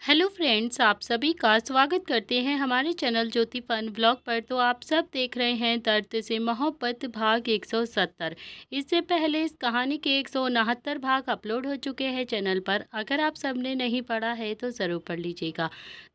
Hello friends, आप सभी का स्वागत करते हैं हमारे चैनल ज्योति फन ब्लॉग पर। तो आप सब देख रहे हैं दर्द से मोहब्बत भाग 170। इससे पहले इस कहानी के 169 भाग अपलोड हो चुके हैं चैनल पर। अगर आप सबने नहीं पढ़ा है तो ज़रूर पढ़ लीजिएगा।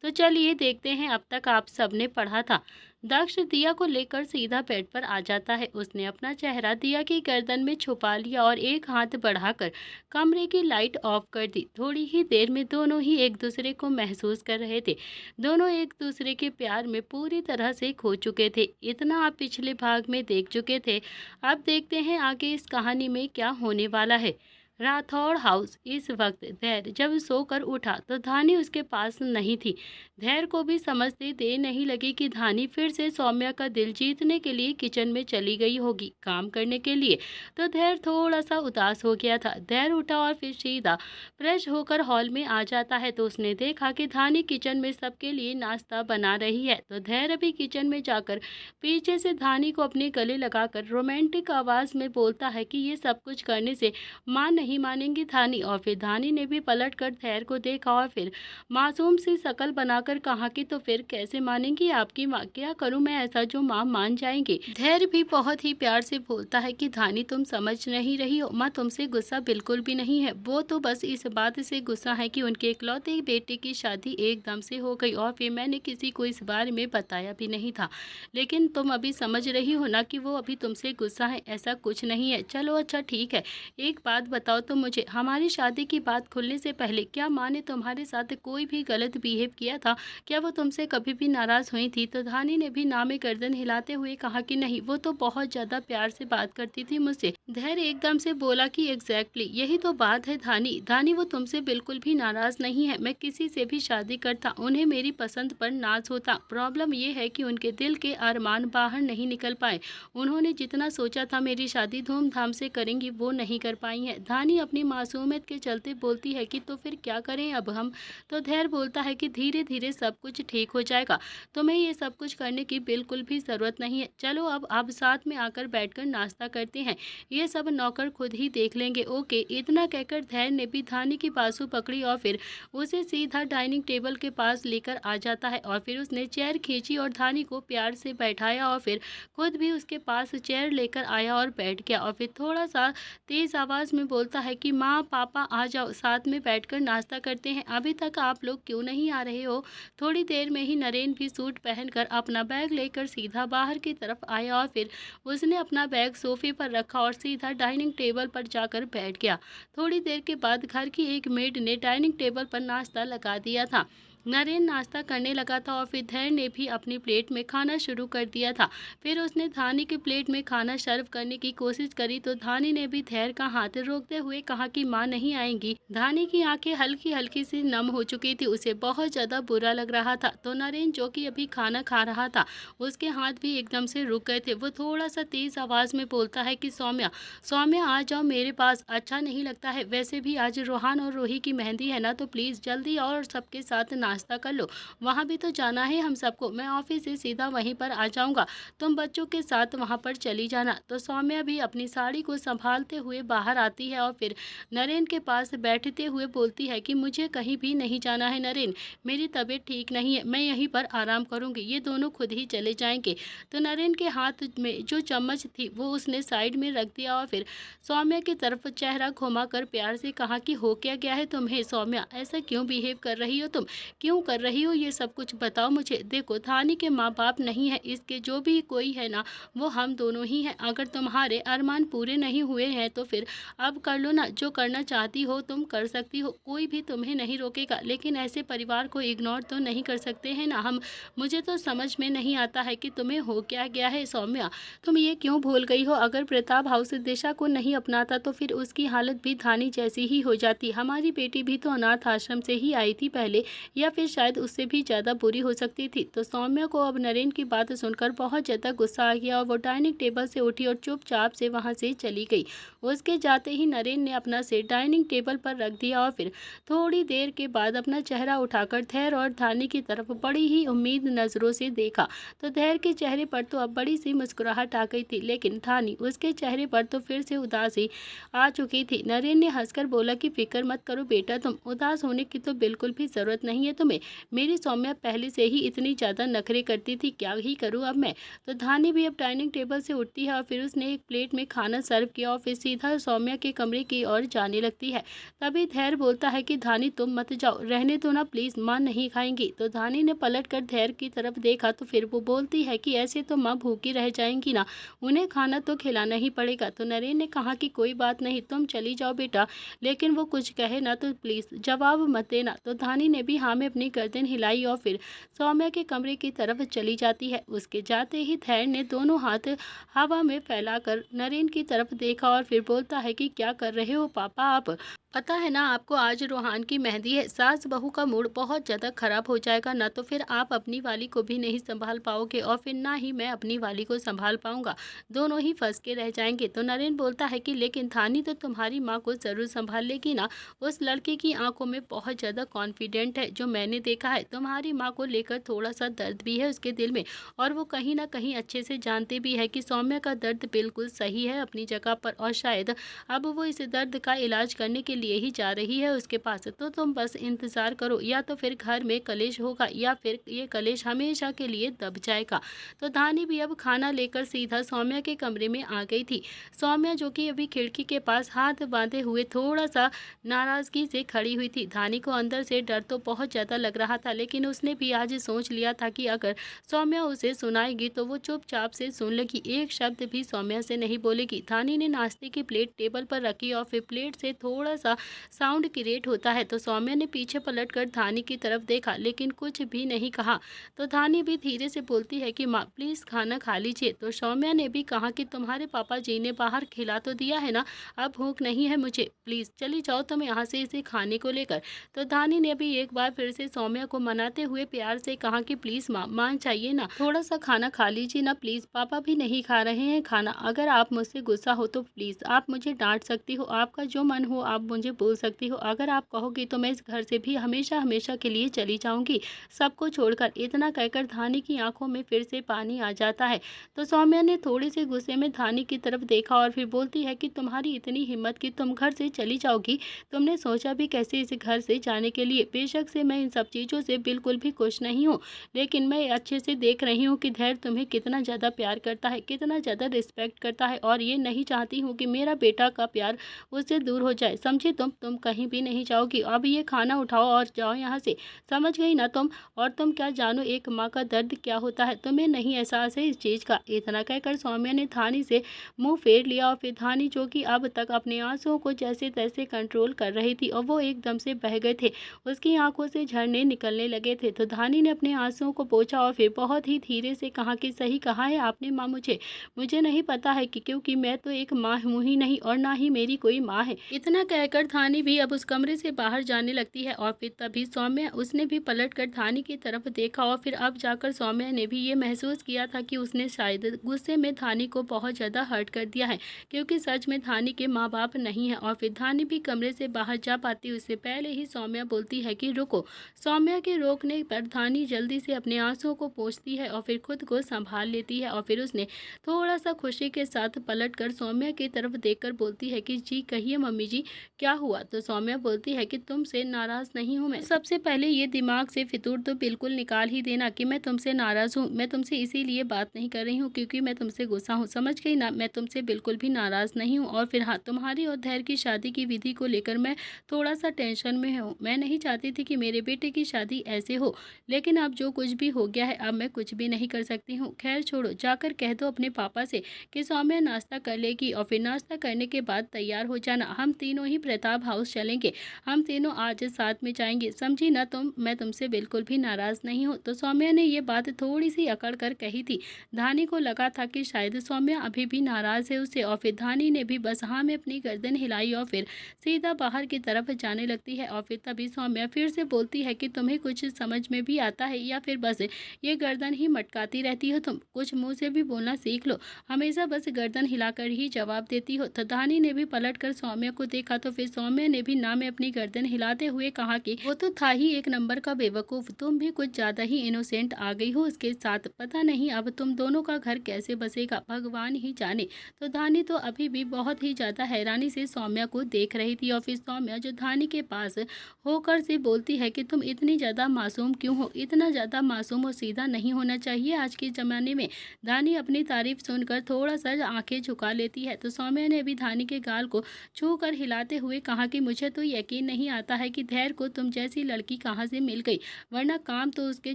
तो चलिए देखते हैं अब तक आप सबने पढ़ा था। दक्ष दिया को लेकर सीधा बेड पर आ जाता है। उसने अपना चेहरा दिया की गर्दन में छुपा लिया और एक हाथ बढ़ाकर कमरे की लाइट ऑफ कर दी। थोड़ी ही देर में दोनों ही एक दूसरे को महसूस कर रहे थे। दोनों एक दूसरे के प्यार में पूरी तरह से खो चुके थे। इतना आप पिछले भाग में देख चुके थे। अब देखते हैं आगे इस कहानी में क्या होने वाला है। राठौड़ हाउस। इस वक्त धैर्य जब सोकर उठा तो धानी उसके पास नहीं थी। धैर्य को भी समझते देर नहीं लगी कि धानी फिर से सौम्या का दिल जीतने के लिए किचन में चली गई होगी काम करने के लिए। तो धैर्य थोड़ा सा उदास हो गया था। धैर्य उठा और फिर सीधा फ्रेश होकर हॉल में आ जाता है तो उसने देखा कि धानी किचन में सबके लिए नाश्ता बना रही है। तो धैर्य भी किचन में जाकर पीछे से धानी को अपने गले लगाकर रोमांटिक आवाज में बोलता है कि ये सब कुछ करने से माँ नहीं मानेंगी धानी। और फिर धानी ने भी पलट कर धैर्य को देखा और फिर मासूम सी शक्ल बनाकर कहा कि तो फिर कैसे मानेंगी आपकी माँ? क्या करूँ मैं ऐसा जो माँ मान जाएंगी? धैर्य भी बहुत ही प्यार से बोलता है कि धानी तुम समझ नहीं रही हो, माँ तुमसे गुस्सा बिल्कुल भी नहीं है। वो तो बस इस बात से गुस्सा है कि उनके इकलौते बेटे की शादी एकदम से हो गई और फिर मैंने किसी को इस बारे में बताया भी नहीं था। लेकिन तुम अभी समझ रही हो ना कि वो अभी तुमसे गुस्सा है। ऐसा कुछ नहीं है। चलो अच्छा ठीक है, एक बात बताओ तो मुझे, हमारी शादी की बात खुलने से पहले क्या माँ ने तुम्हारे साथ कोई भी गलत बिहेव किया था? क्या वो तुमसे कभी भी नाराज हुई थी? तो धानी ने भी ना में गर्दन हिलाते हुए कहा कि नहीं, वो तो बहुत ज्यादा प्यार से बात करती थी मुझसे। धैर्य एकदम से बोला कि एग्जैक्टली यही तो बात है धानी। धानी वो तुमसे बिल्कुल भी नाराज नहीं है। मैं किसी से भी शादी करता उन्हें मेरी पसंद पर नाज होता। प्रॉब्लम ये है कि उनके दिल के अरमान बाहर नहीं निकल पाए। उन्होंने जितना सोचा था मेरी शादी धूमधाम से करेंगी वो नहीं कर पाई है। धानी अपनी मासूमियत के चलते बोलती है कि तो फिर क्या करें अब हम? तो धैर्य बोलता है कि धीरे धीरे सब कुछ ठीक हो जाएगा। तुम्हें ये सब कुछ करने की बिल्कुल भी जरूरत नहीं है। चलो अब साथ में आकर बैठकर नाश्ता करते हैं। ये सब नौकर खुद ही देख लेंगे। ओके। इतना कहकर धैर्य ने भी धानी की बाजू पकड़ी और फिर उसे सीधा डाइनिंग टेबल के पास लेकर आ जाता है और फिर उसने चेयर खींची और धानी को प्यार से बैठाया और फिर खुद भी उसके पास चेयर लेकर आया और बैठ गया और फिर थोड़ा सा तेज आवाज में बोलता है कि माँ पापा आ जाओ, साथ में बैठकर नाश्ता करते हैं। अभी तक आप लोग क्यों नहीं आ रहे हो? थोड़ी देर में ही नरेन भी सूट पहनकर अपना बैग लेकर सीधा बाहर की तरफ आया और फिर उसने अपना बैग सोफे पर रखा और सीधा डाइनिंग टेबल पर जाकर बैठ गया। थोड़ी देर के बाद घर की एक मेड ने डाइनिंग टेबल पर नाश्ता लगा दिया था। नरेन नाश्ता करने लगा था और फिर धैर्य ने भी अपनी प्लेट में खाना शुरू कर दिया था। फिर उसने धानी की प्लेट में खाना सर्व करने की कोशिश करी तो धानी ने भी धैर्य का हाथ रोकते हुए कहा कि माँ नहीं आएंगी। धानी की आंखें हल्की हल्की सी नम हो चुकी थी। उसे बहुत ज्यादा बुरा लग रहा था। तो नरेन जो कि अभी खाना खा रहा था उसके हाथ भी एकदम से रुक गए थे। वो थोड़ा सा तेज आवाज में बोलता है कि सौम्या, सौम्या आ जाओ मेरे पास। अच्छा नहीं लगता है? वैसे भी आज रोहान और रोही की मेहंदी है ना, तो प्लीज जल्दी और सबके साथ नाश्ता कर लो। वहाँ भी तो जाना है हम सबको। मैं ऑफिस से सीधा वहीं पर आ जाऊंगा, तुम बच्चों के साथ वहाँ पर चली जाना। तो सौम्या भी अपनी साड़ी को संभालते हुए बाहर आती है और फिर नरेन के पास बैठते हुए बोलती है कि मुझे कहीं भी नहीं जाना है नरेन, मेरी तबीयत ठीक नहीं है, मैं यहीं पर आराम करूंगी, ये दोनों खुद ही चले जाएंगे। तो नरेन के हाथ में जो चम्मच थी वो उसने साइड में रख दिया और फिर सौम्या की तरफ चेहरा घुमाकर प्यार से कहा कि हो क्या गया है तुम्हें सौम्या? ऐसा क्यों बिहेव कर रही हो तुम? क्यों कर रही हो ये सब कुछ? बताओ मुझे। देखो धानी के माँ बाप नहीं है, इसके जो भी कोई है ना वो हम दोनों ही हैं। अगर तुम्हारे अरमान पूरे नहीं हुए हैं तो फिर अब कर लो ना, जो करना चाहती हो तुम कर सकती हो, कोई भी तुम्हें नहीं रोकेगा। लेकिन ऐसे परिवार को इग्नोर तो नहीं कर सकते हैं ना हम। मुझे तो समझ में नहीं आता है कि तुम्हें हो क्या गया है सौम्या? तुम ये क्यों भूल गई हो? अगर प्रताप हाउस दिशा को नहीं अपनाता तो फिर उसकी हालत भी धानी जैसी ही हो जाती। हमारी बेटी भी तो अनाथ आश्रम से ही आई थी पहले, या फिर शायद उससे भी ज़्यादा बुरी हो सकती थी। तो सौम्या को अब नरेन की बात सुनकर बहुत ज़्यादा गुस्सा आ गया और वो डाइनिंग टेबल से उठी और चुपचाप से वहाँ से चली गई। उसके जाते ही नरेन ने अपना सिर डाइनिंग टेबल पर रख दिया और फिर थोड़ी देर के बाद अपना चेहरा उठाकर धैर्य और धानी की तरफ बड़ी ही उम्मीद नज़रों से देखा। तो धैर्य के चेहरे पर तो अब बड़ी सी मुस्कुराहट आ गई थी, लेकिन धानी उसके चेहरे पर तो फिर से उदासी आ चुकी थी। नरेन ने हंसकर बोला कि फिक्र मत करो बेटा, तुम उदास होने की तो बिल्कुल भी ज़रूरत नहीं है तुम्हें? मेरी सौम्या पहले से ही इतनी ज़्यादा नखरे करती थी, क्या ही करूँ अब मैं? तो धानी भी अब डाइनिंग टेबल से उठती है और फिर उसने एक प्लेट में खाना सर्व किया और फिर सीधा सौम्या के कमरे की ओर जाने लगती है। तभी धैर्य बोलता है कि धानी तुम मत जाओ, रहने दो ना प्लीज़, माँ नहीं खाएंगी। तो धानी ने पलट कर धैर्य की तरफ देखा तो फिर वो बोलती है कि ऐसे तो माँ भूखी रह जाएंगी ना, उन्हें खाना तो खिलाना ही पड़ेगा। तो नरेन ने कहा कि कोई बात नहीं, तुम चली जाओ बेटा, लेकिन वो कुछ कहे ना तो प्लीज़ जवाब मत देना। तो धानी ने भी हाँ में अपनी गर्दन हिलाई और फिर सौम्या के कमरे की तरफ चली जाती है। उसके जाते ही धैर्य ने दोनों हाथ हवा में फैलाकर नरेन की तरफ देखा और फिर बोलता है कि क्या कर रहे हो पापा आप? पता है ना आपको, आज रोहान की मेहंदी है, सास बहू का मूड बहुत ज़्यादा खराब हो जाएगा ना, तो फिर आप अपनी वाली को भी नहीं संभाल पाओगे और फिर ना ही मैं अपनी वाली को संभाल पाऊंगा, दोनों ही फंस के रह जाएंगे। तो नरेन बोलता है कि लेकिन धानी तो तुम्हारी माँ को ज़रूर संभाल लेगी ना, उस लड़के की आंखों में बहुत ज़्यादा कॉन्फिडेंट है, जो मैंने देखा है। तुम्हारी माँ को लेकर थोड़ा सा दर्द भी है उसके दिल में और वो कहीं ना कहीं अच्छे से जानते भी है कि सौम्या का दर्द बिल्कुल सही है अपनी जगह पर और शायद अब वो इस दर्द का इलाज करने के लिए ही जा रही है उसके पास। तो तुम बस इंतज़ार करो, या तो फिर घर में कलेश होगा या फिर ये कलेश हमेशा के लिए दब जाएगा। तो धानी भी अब खाना लेकर सीधा सौम्या के कमरे में आ गई थी। सौम्या जो कि अभी खिड़की के पास हाथ बांधे हुए थोड़ा सा नाराज़गी से खड़ी हुई थी। धानी को अंदर से डर तो बहुत ज़्यादा लग रहा था, लेकिन उसने भी आज सोच लिया था कि अगर सौम्या उसे सुनाएगी तो वो चुपचाप से सुन लेगी, एक शब्द भी सौम्या से नहीं बोलेगी। धानी ने नाश्ते की प्लेट टेबल पर रखी और फिर प्लेट से थोड़ा सा साउंड क्रिएट होता है। तो सौम्या ने पीछे पलटकर धानी की तरफ देखा लेकिन कुछ भी नहीं कहा। तो धानी भी धीरे से बोलती है कि माँ प्लीज़ खाना खा लीजिए। तो सौम्या ने भी कहा कि तुम्हारे पापा जी ने बाहर खिला तो दिया है ना, अब भूख नहीं है मुझे, प्लीज़ चली जाओ तुम यहाँ से इसे खाने को लेकर। तो धानी ने भी एक बार फिर से सौम्या को मनाते हुए प्यार से कहा कि प्लीज़ माँ मान चाहिए ना, थोड़ा सा खाना खा लीजिए ना प्लीज़, पापा भी नहीं खा रहे हैं खाना। अगर आप मुझसे गुस्सा हो तो प्लीज़ आप मुझे डांट सकती हो, आपका जो मन हो आप मुझे बोल सकती हो, अगर आप कहोगी तो मैं इस घर से भी हमेशा हमेशा के लिए चली जाऊंगी, सबको छोड़कर। इतना कहकर धानी की आंखों में फिर से पानी आ जाता है। तो सौम्या ने थोड़ी से गुस्से में धानी की तरफ देखा और फिर बोलती है कि तुम्हारी इतनी हिम्मत कि तुम घर से चली जाओगी, तुमने सोचा भी कैसे इस घर से जाने के लिए? बेशक से मैं इन सब चीज़ों से बिल्कुल भी खुश नहीं हूँ, लेकिन मैं अच्छे से देख रही हूँ कि धैर्य तुम्हें कितना ज़्यादा प्यार करता है, कितना ज़्यादा रिस्पेक्ट करता है और ये नहीं चाहती हूँ कि मेरा बेटा का प्यार उससे दूर हो जाए, समझी? तुम कहीं भी नहीं जाओगी, अब ये खाना उठाओ और जाओ यहाँ से, समझ गई ना तुम? और तुम क्या जानो एक माँ का दर्द क्या होता है, तुम्हें नहीं एहसास है इस चीज़ का? इतना कहकर सौम्या ने धानी से मुंह फेर लिया और फिर धानी जो कि अब तक अपने आंसुओं को जैसे तैसे कंट्रोल कर रही थी और वो एकदम से बह गए थे, उसकी आंखों से झरने निकलने लगे थे। तो धानी ने अपने आंसुओं को पोंछा और फिर बहुत ही धीरे से कहा कि सही कहा है आपने माँ, मुझे नहीं पता है कि क्योंकि मैं तो एक माँ हूँ ही नहीं और ना ही मेरी कोई माँ है। इतना कहकर धानी भी अब उस कमरे से बाहर जाने लगती है और फिर तभी सौम्या उसने भी पलट कर धानी की तरफ देखा और फिर अब जाकर सौम्या ने भी ये महसूस किया था कि उसने शायद गुस्से में धानी को बहुत ज़्यादा हर्ट कर दिया है, क्योंकि सच में धानी के माँ बाप नहीं है। और फिर धानी भी कमरे से बाहर जा पाती उससे पहले ही सौम्या बोलती है कि रुको। सौम्या के रोकने पर धानी जल्दी से अपने आंसुओं को पोंछती है और फिर खुद को संभाल लेती है और फिर उसने थोड़ा सा खुशी के साथ पलट कर सौम्या की तरफ देखकर बोलती है कि जी कहिए मम्मी जी, क्या हुआ? तो सौम्या बोलती है कि तुमसे नाराज़ नहीं हूँ मैं, सबसे पहले ये दिमाग से फितूर तो बिल्कुल निकाल ही देना कि मैं तुमसे नाराज़ हूँ। मैं तुमसे इसीलिए बात नहीं कर रही हूँ क्योंकि मैं तुमसे गुस्सा हूँ, समझ गई ना? मैं तुमसे बिल्कुल भी नाराज़ नहीं हूँ। और फिर हाँ, तुम्हारी और धैर्य की शादी की विधि को लेकर मैं थोड़ा सा टेंशन में हूँ। मैं नहीं चाहती थी कि मेरे बेटे की शादी ऐसे हो, लेकिन अब जो कुछ भी हो गया है अब मैं कुछ भी नहीं कर सकती हूँ। खैर छोड़ो, जाकर कह दो अपने पापा से कि सौम्या नाश्ता कर लेगी और फिर नाश्ता करने के बाद तैयार हो जाना, हम तीनों ही प्रताप हाउस चलेंगे, हम तीनों आज साथ में जाएंगे, समझी ना तुम? मैं तुमसे बिल्कुल भी नाराज़ नहीं हूँ। तो सौम्या ने ये बात थोड़ी सी अकड़ कर कही थी। धानी को लगा था कि शायद सौम्या अभी भी नाराज़ है उससे और फिर धानी ने भी बस हाँ में अपनी गर्दन हिलाई और फिर सीधा बाहर की तरफ जाने लगती है। और फिर तभी सौम्या फिर से बोलती है कि तुम्हें कुछ समझ में भी आता है या फिर बस ये गर्दन ही मटकाती रहती हो? तुम कुछ मुँह से भी बोलना सीख लो, हमेशा बस गर्दन हिलाकर ही जवाब देती हो। तो धानी ने भी पलटकर सौम्या को देखा तो फिर सौम्या ने भी ना में अपनी गर्दन हिलाते हुए कहा कि वो तो था ही एक नंबर का बेवकूफ़, तुम भी कुछ ज़्यादा ही इनोसेंट आ गई हो उसके साथ, पता नहीं अब तुम दोनों का घर कैसे बसेगा, भगवान ही जाने। तो धानी तो अभी भी बहुत ही ज़्यादा हैरानी से सौम्या को देख रही थी और फिर सौम्या जो धानी के पास होकर से बोलती है कि तुम इतनी ज़्यादा मासूम क्यों हो? इतना ज़्यादा मासूम और सीधा नहीं होना चाहिए आज के ज़माने में। धानी अपनी तारीफ सुनकर थोड़ा सा आंखें झुका लेती है। तो सौम्या ने भी धानी के गाल को छू कर हिलाते हुए कहा कि मुझे तो यकीन नहीं आता है कि धैर्य को तुम जैसी लड़की कहाँ से मिल गई, वरना काम तो उसके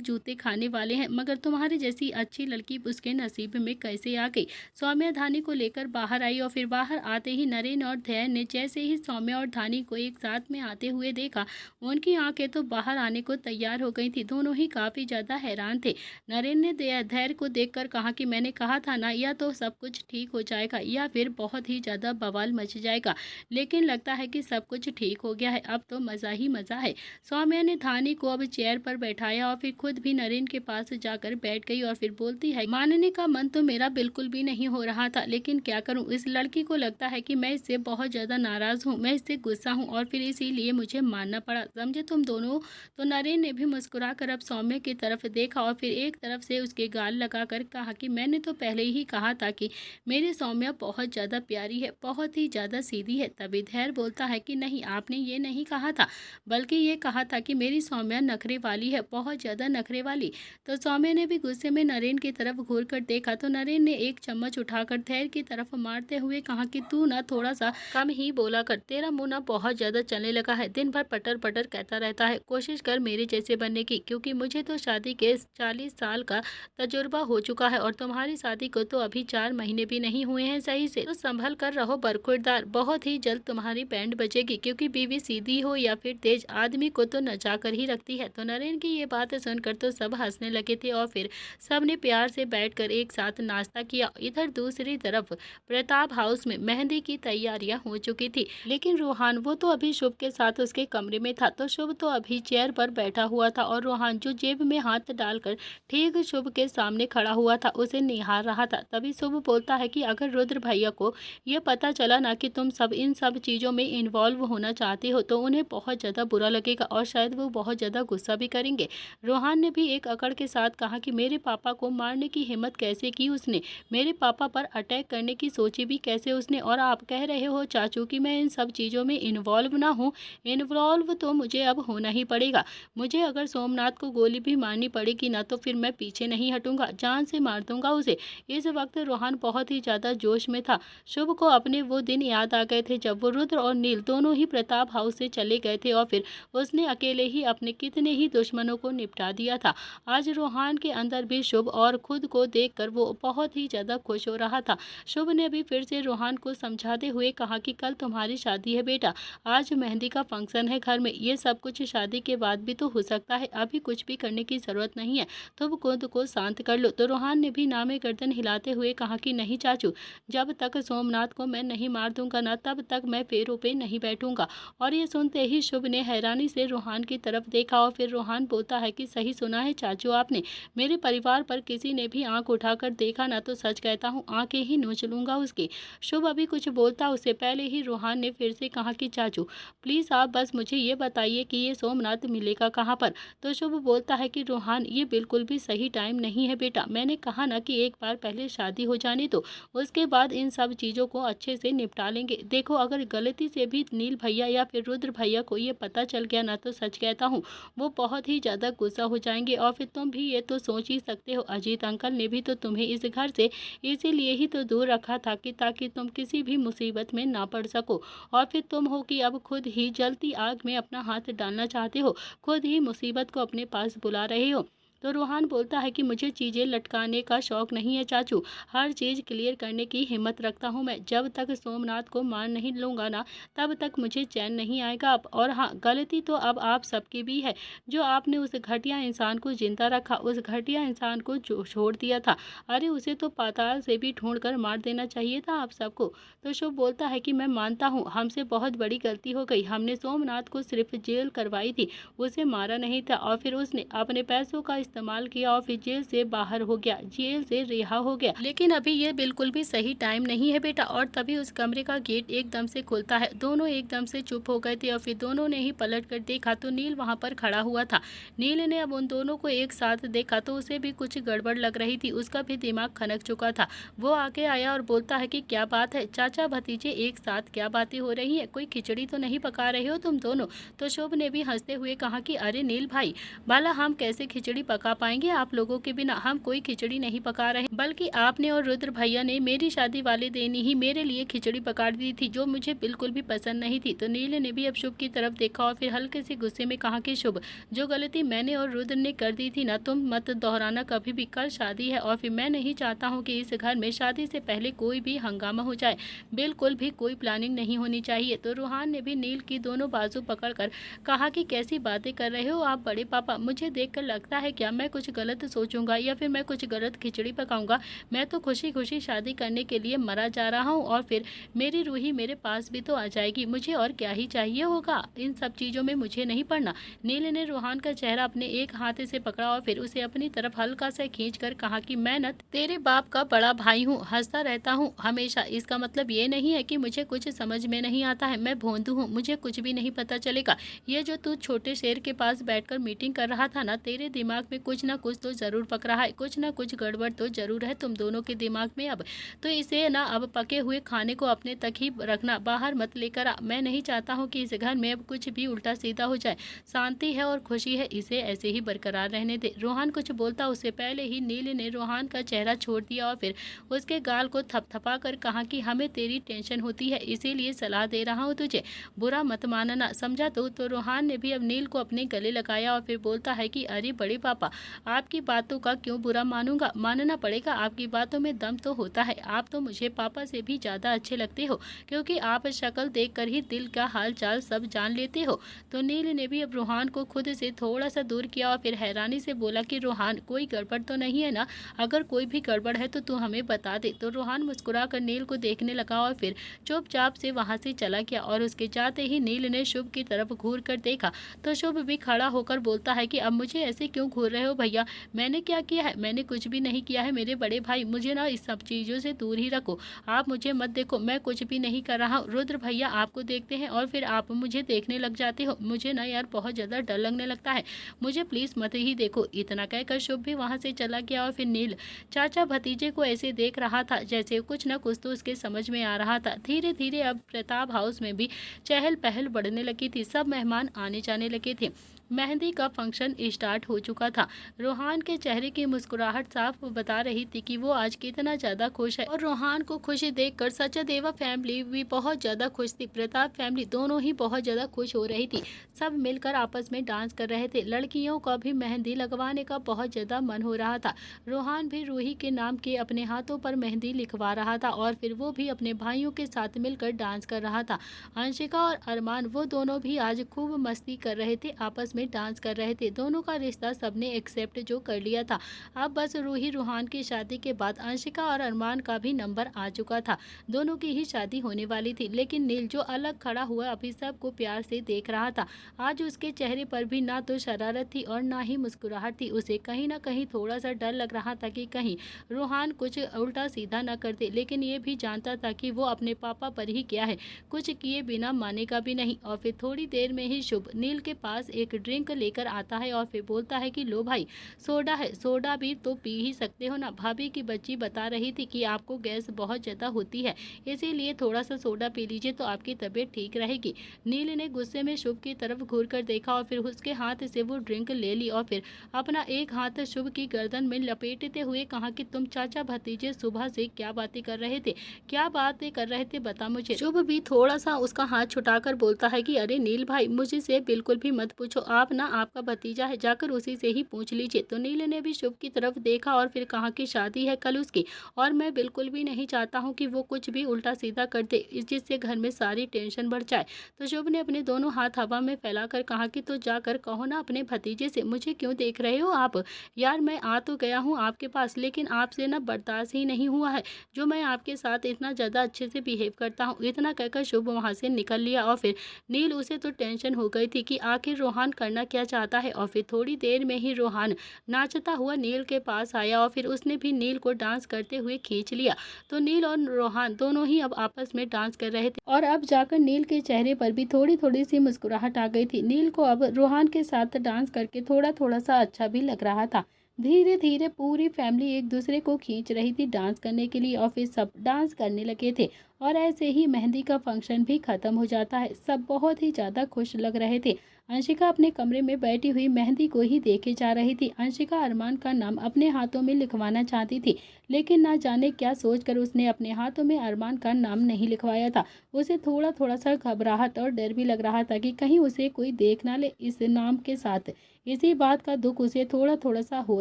जूते खाने वाले हैं, मगर तुम्हारी जैसी अच्छी लड़की उसके नसीब में कैसे आ गई। सौम्या धानी को लेकर बाहर आई और फिर बाहर आते ही नरेन और धैर्य ने जैसे ही सौम्या और धानी को एक साथ में आते हुए देखा, उनकी आंखें तो बाहर आने को तैयार हो गई थी। दोनों ही काफी ज्यादा हैरान थे। नरेन ने धैर्य को देखकर कहा कि मैंने कहा था ना, या तो सब कुछ ठीक हो जाएगा या फिर बहुत ही ज्यादा बवाल मच जाएगा, लेकिन लगता है कि सब कुछ ठीक हो गया है, अब तो मजा ही मजा है। सौम्या ने धानी को अब चेयर पर बैठाया और फिर खुद भी नरेन के पास जाकर बैठ गई और फिर बोलती है, मानने का मन तो मेरा बिल्कुल भी नहीं हो रहा था, लेकिन क्या करूं, इस लड़की को लगता है कि मैं इससे बहुत ज्यादा नाराज हूं, मैं इससे गुस्सा हूं और फिर इसीलिए मुझे मानना पड़ा, समझे तुम दोनों। तो नरेन ने भी मुस्कुरा कर अब सौम्या की तरफ देखा और फिर एक तरफ से उसके गाल लगाकर कहा कि मैंने तो पहले ही कहा था कि मेरी सौम्या बहुत ज्यादा प्यारी है, बहुत ही ज्यादा सीधी है। तभी धैर्य बोलता है कि नहीं, आपने ये नहीं कहा था, बल्कि ये कहा था कि मेरी सौम्या नखरे वाली है, बहुत ज्यादा नखरे वाली। तो सौम्या ने भी गुस्से में नरेन की तरफ घूर कर देखा तो नरेन ने एक चम्मच उठाकर धैर्य की तरफ मारते हुए कहा कि तू ना थोड़ा सा कम ही बोला कर, तेरा मुंह ना बहुत ज्यादा चलने लगा है, दिन भर पटर पटर कहता रहता है, कोशिश कर मेरे जैसे बनने की, क्योंकि मुझे तो शादी के 40 साल का तजुर्बा हो चुका है और तुम्हारी शादी को तो अभी 4 महीने भी नहीं हुए हैं सही से, तो संभल कर रहो बरखुरदार, बहुत ही जल्द तुम्हारी बैंड बजेगी, क्योंकि बीवी सीधी हो या फिर तेज, आदमी को तो नचा कर ही रखती है। तो नरेन की ये बात सुनकर तो सब हंसने लगे थे और फिर सबने प्यार से बैठकर एक साथ नाश्ता किया। इधर दूसरी तरफ प्रताप हाउस में मेहंदी की तैयारियां हो चुकी थी, लेकिन रोहान वो तो अभी शुभ के साथ उसके कमरे में था। तो शुभ तो अभी चेयर पर बैठा हुआ था और रोहान जो जेब में हाथ डालकर ठीक शुभ के सामने खड़ा हुआ था उसे निहार रहा था। तभी शुभ बोलता है कि अगर रुद्र भैया को ये पता चला ना कि तुम सब इन सब चीजों में इन्वॉल्व होना चाहते हो तो उन्हें बहुत ज्यादा बुरा लगेगा और शायद वो बहुत ज्यादा गुस्सा भी करेंगे। रोहान ने भी एक अकड़ के साथ कहा कि मेरे पापा को मारने की हिम्मत कैसे की उसने, मेरे पापा पर अटैक करने की सोची भी कैसे उसने, और आप कह रहे हो चाचू कि मैं इन सब चीज़ों में इन्वॉल्व ना हूँ, इन्वॉल्व तो मुझे अब होना ही पड़ेगा। मुझे अगर सोमनाथ को गोली भी मारनी पड़ेगी ना तो फिर मैं पीछे नहीं हटूंगा, जान से मार दूंगा उसे। इस वक्त रोहान बहुत ही ज़्यादा जोश में था। शुभ को अपने वो दिन याद आ गए थे जब वो रुद्र और नील दोनों ही प्रताप हाउस से चले गए थे और फिर उसने अकेले ही अपने कितने ही दुश्मनों को निपटा दिया था। आज रोहान के अंदर भी शुभ और खुद को देखकर वो बहुत ही ज्यादा खुश हो रहा था। शुभ ने भी फिर से रोहान को समझाते हुए कहा कि कल तुम्हारी शादी है बेटा, आज मेहंदी का फंक्शन है घर में, ये सब कुछ शादी के बाद भी तो हो सकता है, अभी कुछ भी करने की जरूरत नहीं है, तुम खुद को शांत कर लो। तो रोहान ने भी नामे गर्दन हिलाते हुए कहा कि नहीं चाचू, जब तक सोमनाथ को मैं नहीं मार दूंगा ना तब तक मैं पैरों पे नहीं बैठूंगा। और ये सुनते ही शुभ ने हैरानी से रोहान की तरफ देखा और फिर रोहान बोलता है कि सही सुना है चाचू आपने, मेरे परिवार पर किसी ने भी आंख उठाकर देखा ना तो सच कहता हूँ आंखें ही नोच लूंगा उसकी। शुभ अभी कुछ बोलता उससे पहले ही रोहान ने फिर से कहा कि चाचू प्लीज आप बस मुझे ये बताइए कि ये सोमनाथ मिलेगा कहाँ पर। तो शुभ बोलता है कि रोहान ये बिल्कुल भी सही टाइम नहीं है बेटा, मैंने कहा ना कि एक बार पहले शादी हो जाने तो उसके बाद इन सब चीजों को अच्छे से निपटा लेंगे। देखो अगर गलती से भी नील भैया या फिर रुद्र भैया को ये पता चल गया ना तो सच कहता हूँ वो बहुत ही ज्यादा गुस्सा हो जाएंगे और फिर तुम भी ये तो सोच ही सकते हो, अजीत अंकल ने भी तो तुम्हें इस घर से इसीलिए ही तो दूर रखा था कि ताकि तुम किसी भी मुसीबत में ना पड़ सको, और फिर तुम हो कि अब खुद ही जलती आग में अपना हाथ डालना चाहते हो, खुद ही मुसीबत को अपने पास बुला रहे हो। तो रोहान बोलता है कि मुझे चीज़ें लटकाने का शौक नहीं है चाचू, हर चीज़ क्लियर करने की हिम्मत रखता हूँ मैं, जब तक सोमनाथ को मार नहीं लूँगा ना तब तक मुझे चैन नहीं आएगा अब। और हाँ, गलती तो अब आप सबकी भी है, जो आपने उस घटिया इंसान को जिंदा रखा, उस घटिया इंसान को जो छोड़ दिया था, अरे उसे तो पाताल से भी ढूंढ कर मार देना चाहिए था आप सबको। तो शुभ बोलता है कि मैं मानता हूँ हमसे बहुत बड़ी गलती हो गई, हमने सोमनाथ को सिर्फ जेल करवाई थी, उसे मारा नहीं था, और फिर उसने अपने पैसों का इस्तेमाल किया और फिर जेल से बाहर हो गया, जेल से रिहा हो गया। लेकिन अभी ये बिल्कुल भी सही टाइम नहीं है बेटा। और तभी उस कमरे का गेट एकदम से खुलता है। दोनों एकदम से चुप हो गए थे और फिर दोनों ने ही पलट कर देखा तो नील वहाँ पर खड़ा हुआ था। नील ने अब उन दोनों को एक साथ देखा तो उसे भी कुछ गड़बड़ लग रही थी, उसका भी दिमाग खनक चुका था। वो आगे आया और बोलता है कि क्या बात है चाचा भतीजे एक साथ क्या बातें हो रही है, कोई खिचड़ी तो नहीं पका रहे हो तुम दोनों। तो शुभ ने भी हंसते हुए कहा कि अरे नील भाई, भला हम कैसे खिचड़ी पका पाएंगे आप लोगों के बिना, हम कोई खिचड़ी नहीं पका रहे, बल्कि आपने और रुद्र भैया ने मेरी शादी वाले दिन ही मेरे लिए खिचड़ी पका दी थी, जो मुझे बिल्कुल भी पसंद नहीं थी। तो नील ने भी अब शुभ की तरफ देखा और फिर हल्के से गुस्से में कहा कि शुभ, जो गलती मैंने और रुद्र ने कर दी थी ना, तुम मत दोहराना कभी भी। कल शादी है और फिर मैं नहीं चाहता हूँ कि इस घर में शादी से पहले कोई भी हंगामा हो जाए, बिल्कुल भी कोई प्लानिंग नहीं होनी चाहिए। तो रूहान ने भी नील की दोनों बाजू पकड़कर कहा कि कैसी बातें कर रहे हो आप बड़े पापा, मुझे देखकर लगता है क्या मैं कुछ गलत सोचूंगा या फिर मैं कुछ गलत खिचड़ी पकाऊंगा? मैं तो खुशी खुशी शादी करने के लिए मरा जा रहा हूँ और फिर मेरी रूही मेरे पास भी तो आ जाएगी, मुझे और क्या ही चाहिए होगा, इन सब चीज़ों में मुझे नहीं पड़ना। नील ने रूहान का चेहरा अपने एक हाथ से पकड़ा और फिर उसे अपनी तरफ हल्का सा खींच कर कहा कि मैं न तेरे बाप का बड़ा भाई हूँ, हंसता रहता हूँ हमेशा, इसका मतलब ये नहीं है कि मुझे कुछ समझ में नहीं आता है, मैं भोंदू हूँ, मुझे कुछ भी नहीं पता चलेगा। ये जो तू छोटे शेर के पास बैठकर मीटिंग कर रहा था ना, तेरे दिमाग में कुछ ना कुछ तो जरूर पक रहा है, कुछ ना कुछ गड़बड़ तो जरूर है तुम दोनों के दिमाग में अब। तो इसे ना अब पके हुए खाने को अपने तक ही रखना, बाहर मत लेकर आ। मैं नहीं चाहता हूँ कि इस घर में अब कुछ भी उल्टा सीधा हो जाए। शांति है और खुशी है, इसे ऐसे ही बरकरार रहने दे। रोहान कुछ बोलता उससे पहले ही नील ने रोहान का चेहरा छोड़ दिया और फिर उसके गाल को थपथपा कर कहा कि हमें तेरी टेंशन होती है, इसीलिए सलाह दे रहा हूँ तुझे, बुरा मत मानना, समझा? तो रोहान ने भी अब नील को अपने गले लगाया और फिर बोलता है कि अरे बड़े पापा, आपकी बातों का क्यों बुरा मानूंगा, मानना पड़ेगा, आपकी बातों में दम तो होता है। आप तो मुझे पापा से भी ज़्यादा अच्छे लगते हो, क्योंकि आप शक्ल देखकर ही दिल का हाल चाल सब जान लेते हो। तो नील ने भी अब रोहान को खुद से थोड़ा सा दूर किया और फिर हैरानी से बोला कि रोहान, कोई गड़बड़ तो नहीं है ना? अगर कोई भी गड़बड़ है तो तू हमें बता दे। तो रोहान मुस्कुरा कर नील को देखने लगा और फिर चुपचाप से वहां से चला गया। और उसके जाते ही नील ने शुभ की तरफ घूर कर देखा तो शुभ भी खड़ा होकर बोलता है कि अब मुझे ऐसे क्यों घूर रहे हो भैया, मैंने क्या किया है? मैंने कुछ भी नहीं किया है मेरे बड़े भाई, मुझे ना इस सब चीज़ों से दूर ही रखो, आप मुझे मत देखो, मैं कुछ भी नहीं कर रहा हूँ। रुद्र भैया आपको देखते हैं और फिर आप मुझे देखने लग जाते हो, मुझे ना यार बहुत ज़्यादा डर लगने लगता है, मुझे प्लीज़ मत ही देखो। इतना कहकर शुभ भी वहाँ से चला गया और फिर नील चाचा भतीजे को ऐसे देख रहा था जैसे कुछ न कुछ तो उसके समझ में आ रहा था। धीरे धीरे अब प्रताप हाउस में भी चहल पहल बढ़ने लगी थी, सब मेहमान आने जाने लगे थे। मेहंदी का फंक्शन स्टार्ट हो चुका था। रोहान के चेहरे की मुस्कुराहट साफ बता रही थी कि वो आज कितना ज़्यादा खुश है और रोहान को खुशी देखकर सचदेवा फैमिली भी बहुत ज़्यादा खुश थी। प्रताप फैमिली दोनों ही बहुत ज़्यादा खुश हो रही थी, सब मिलकर आपस में डांस कर रहे थे। लड़कियों का भी मेहंदी लगवाने का बहुत ज़्यादा मन हो रहा था। रोहान भी रूही के नाम के अपने हाथों पर मेहंदी लिखवा रहा था और फिर वो भी अपने भाइयों के साथ मिलकर डांस कर रहा था। अंशिका और अरमान वो दोनों भी आज खूब मस्ती कर रहे थे, आपस में डांस कर रहे थे। दोनों का रिश्ता सबने एक्सेप्ट जो कर लिया था। अब बस रूही रोहान की शादी के बाद अंशिका और अरमान का भी नंबर आ चुका था, दोनों की ही शादी होने वाली थी। लेकिन नील जो अलग खड़ा हुआ अभी सबको प्यार से देख रहा था, आज उसके चेहरे पर भी ना तो शरारत थी और ना ही मुस्कुराहट थी। उसे कहीं ना कहीं थोड़ा सा डर लग रहा था कि कहीं रोहान कुछ उल्टा सीधा न कर दे, लेकिन ये भी जानता था कि वो अपने पापा पर ही क्या है, कुछ किए बिना मानेगा भी नहीं। और फिर थोड़ी देर में ही शुभ नील के पास एक ड्रिंक लेकर आता है और फिर बोलता है कि लो भाई, सोडा है, सोडा भी तो पी ही सकते हो ना, भाभी की बच्ची बता रही थी कि आपको गैस बहुत ज़्यादा होती है, इसीलिए थोड़ा सा सोडा पी लीजिए तो आपकी तबीयत ठीक रहेगी। नील ने गुस्से में शुभ की तरफ घूर कर देखा और फिर उसके हाथ से वो ड्रिंक ले ली और फिर अपना एक हाथ शुभ की गर्दन में लपेटते हुए कहा कि तुम चाचा भतीजे सुबह से क्या बातें कर रहे थे, क्या बातें कर रहे थे बता मुझे। शुभ भी थोड़ा सा उसका हाथ छुटाकर बोलता है कि अरे नील भाई, मुझे से बिल्कुल भी मत पूछो, आप ना आपका भतीजा है, जाकर उसी से ही पूछ लीजिए। तो नील ने भी शुभ की तरफ देखा और फिर कहा कि शादी है कल उसकी और मैं बिल्कुल भी नहीं चाहता हूँ कि वो कुछ भी उल्टा सीधा कर दे जिससे घर में सारी टेंशन बढ़ जाए। तो शुभ ने अपने दोनों हाथ हवा में फैलाकर कहा कि तो जाकर कहो ना अपने भतीजे से, मुझे क्यों देख रहे हो आप? यार मैं आ तो गया हूँ आपके पास, लेकिन आपसे ना बर्दाश्त ही नहीं हुआ है जो मैं आपके साथ इतना ज़्यादा अच्छे से बिहेव करता हूँ। इतना कहकर शुभ वहाँ से निकल लिया और फिर नील उसे तो टेंशन हो गई थी कि आखिर रोहान करना क्या चाहता है। और फिर थोड़ी देर में ही रोहान नाचता हुआ नील के पास आया और फिर उसने भी नील को डांस करते हुए खींच लिया। तो नील और रोहान दोनों ही अब आपस में डांस कर रहे थे और अब जाकर नील के चेहरे पर भी थोड़ी थोड़ी सी मुस्कुराहट आ गई थी। नील को अब रोहान के साथ डांस करके थोड़ा थोड़ा सा अच्छा भी लग रहा था। धीरे धीरे पूरी फैमिली एक दूसरे को खींच रही थी डांस करने के लिए और फिर सब डांस करने लगे थे। और ऐसे ही मेहंदी का फंक्शन भी खत्म हो जाता है। सब बहुत ही ज़्यादा खुश लग रहे थे। अंशिका अपने कमरे में बैठी हुई मेहंदी को ही देखे जा रही थी। अंशिका अरमान का नाम अपने हाथों में लिखवाना चाहती थी, लेकिन ना जाने क्या सोचकर उसने अपने हाथों में अरमान का नाम नहीं लिखवाया था। उसे थोड़ा थोड़ा सा घबराहट और डर भी लग रहा था कि कहीं उसे कोई देख ना ले इस नाम के साथ। इसी बात का दुख उसे थोड़ा थोड़ा सा हो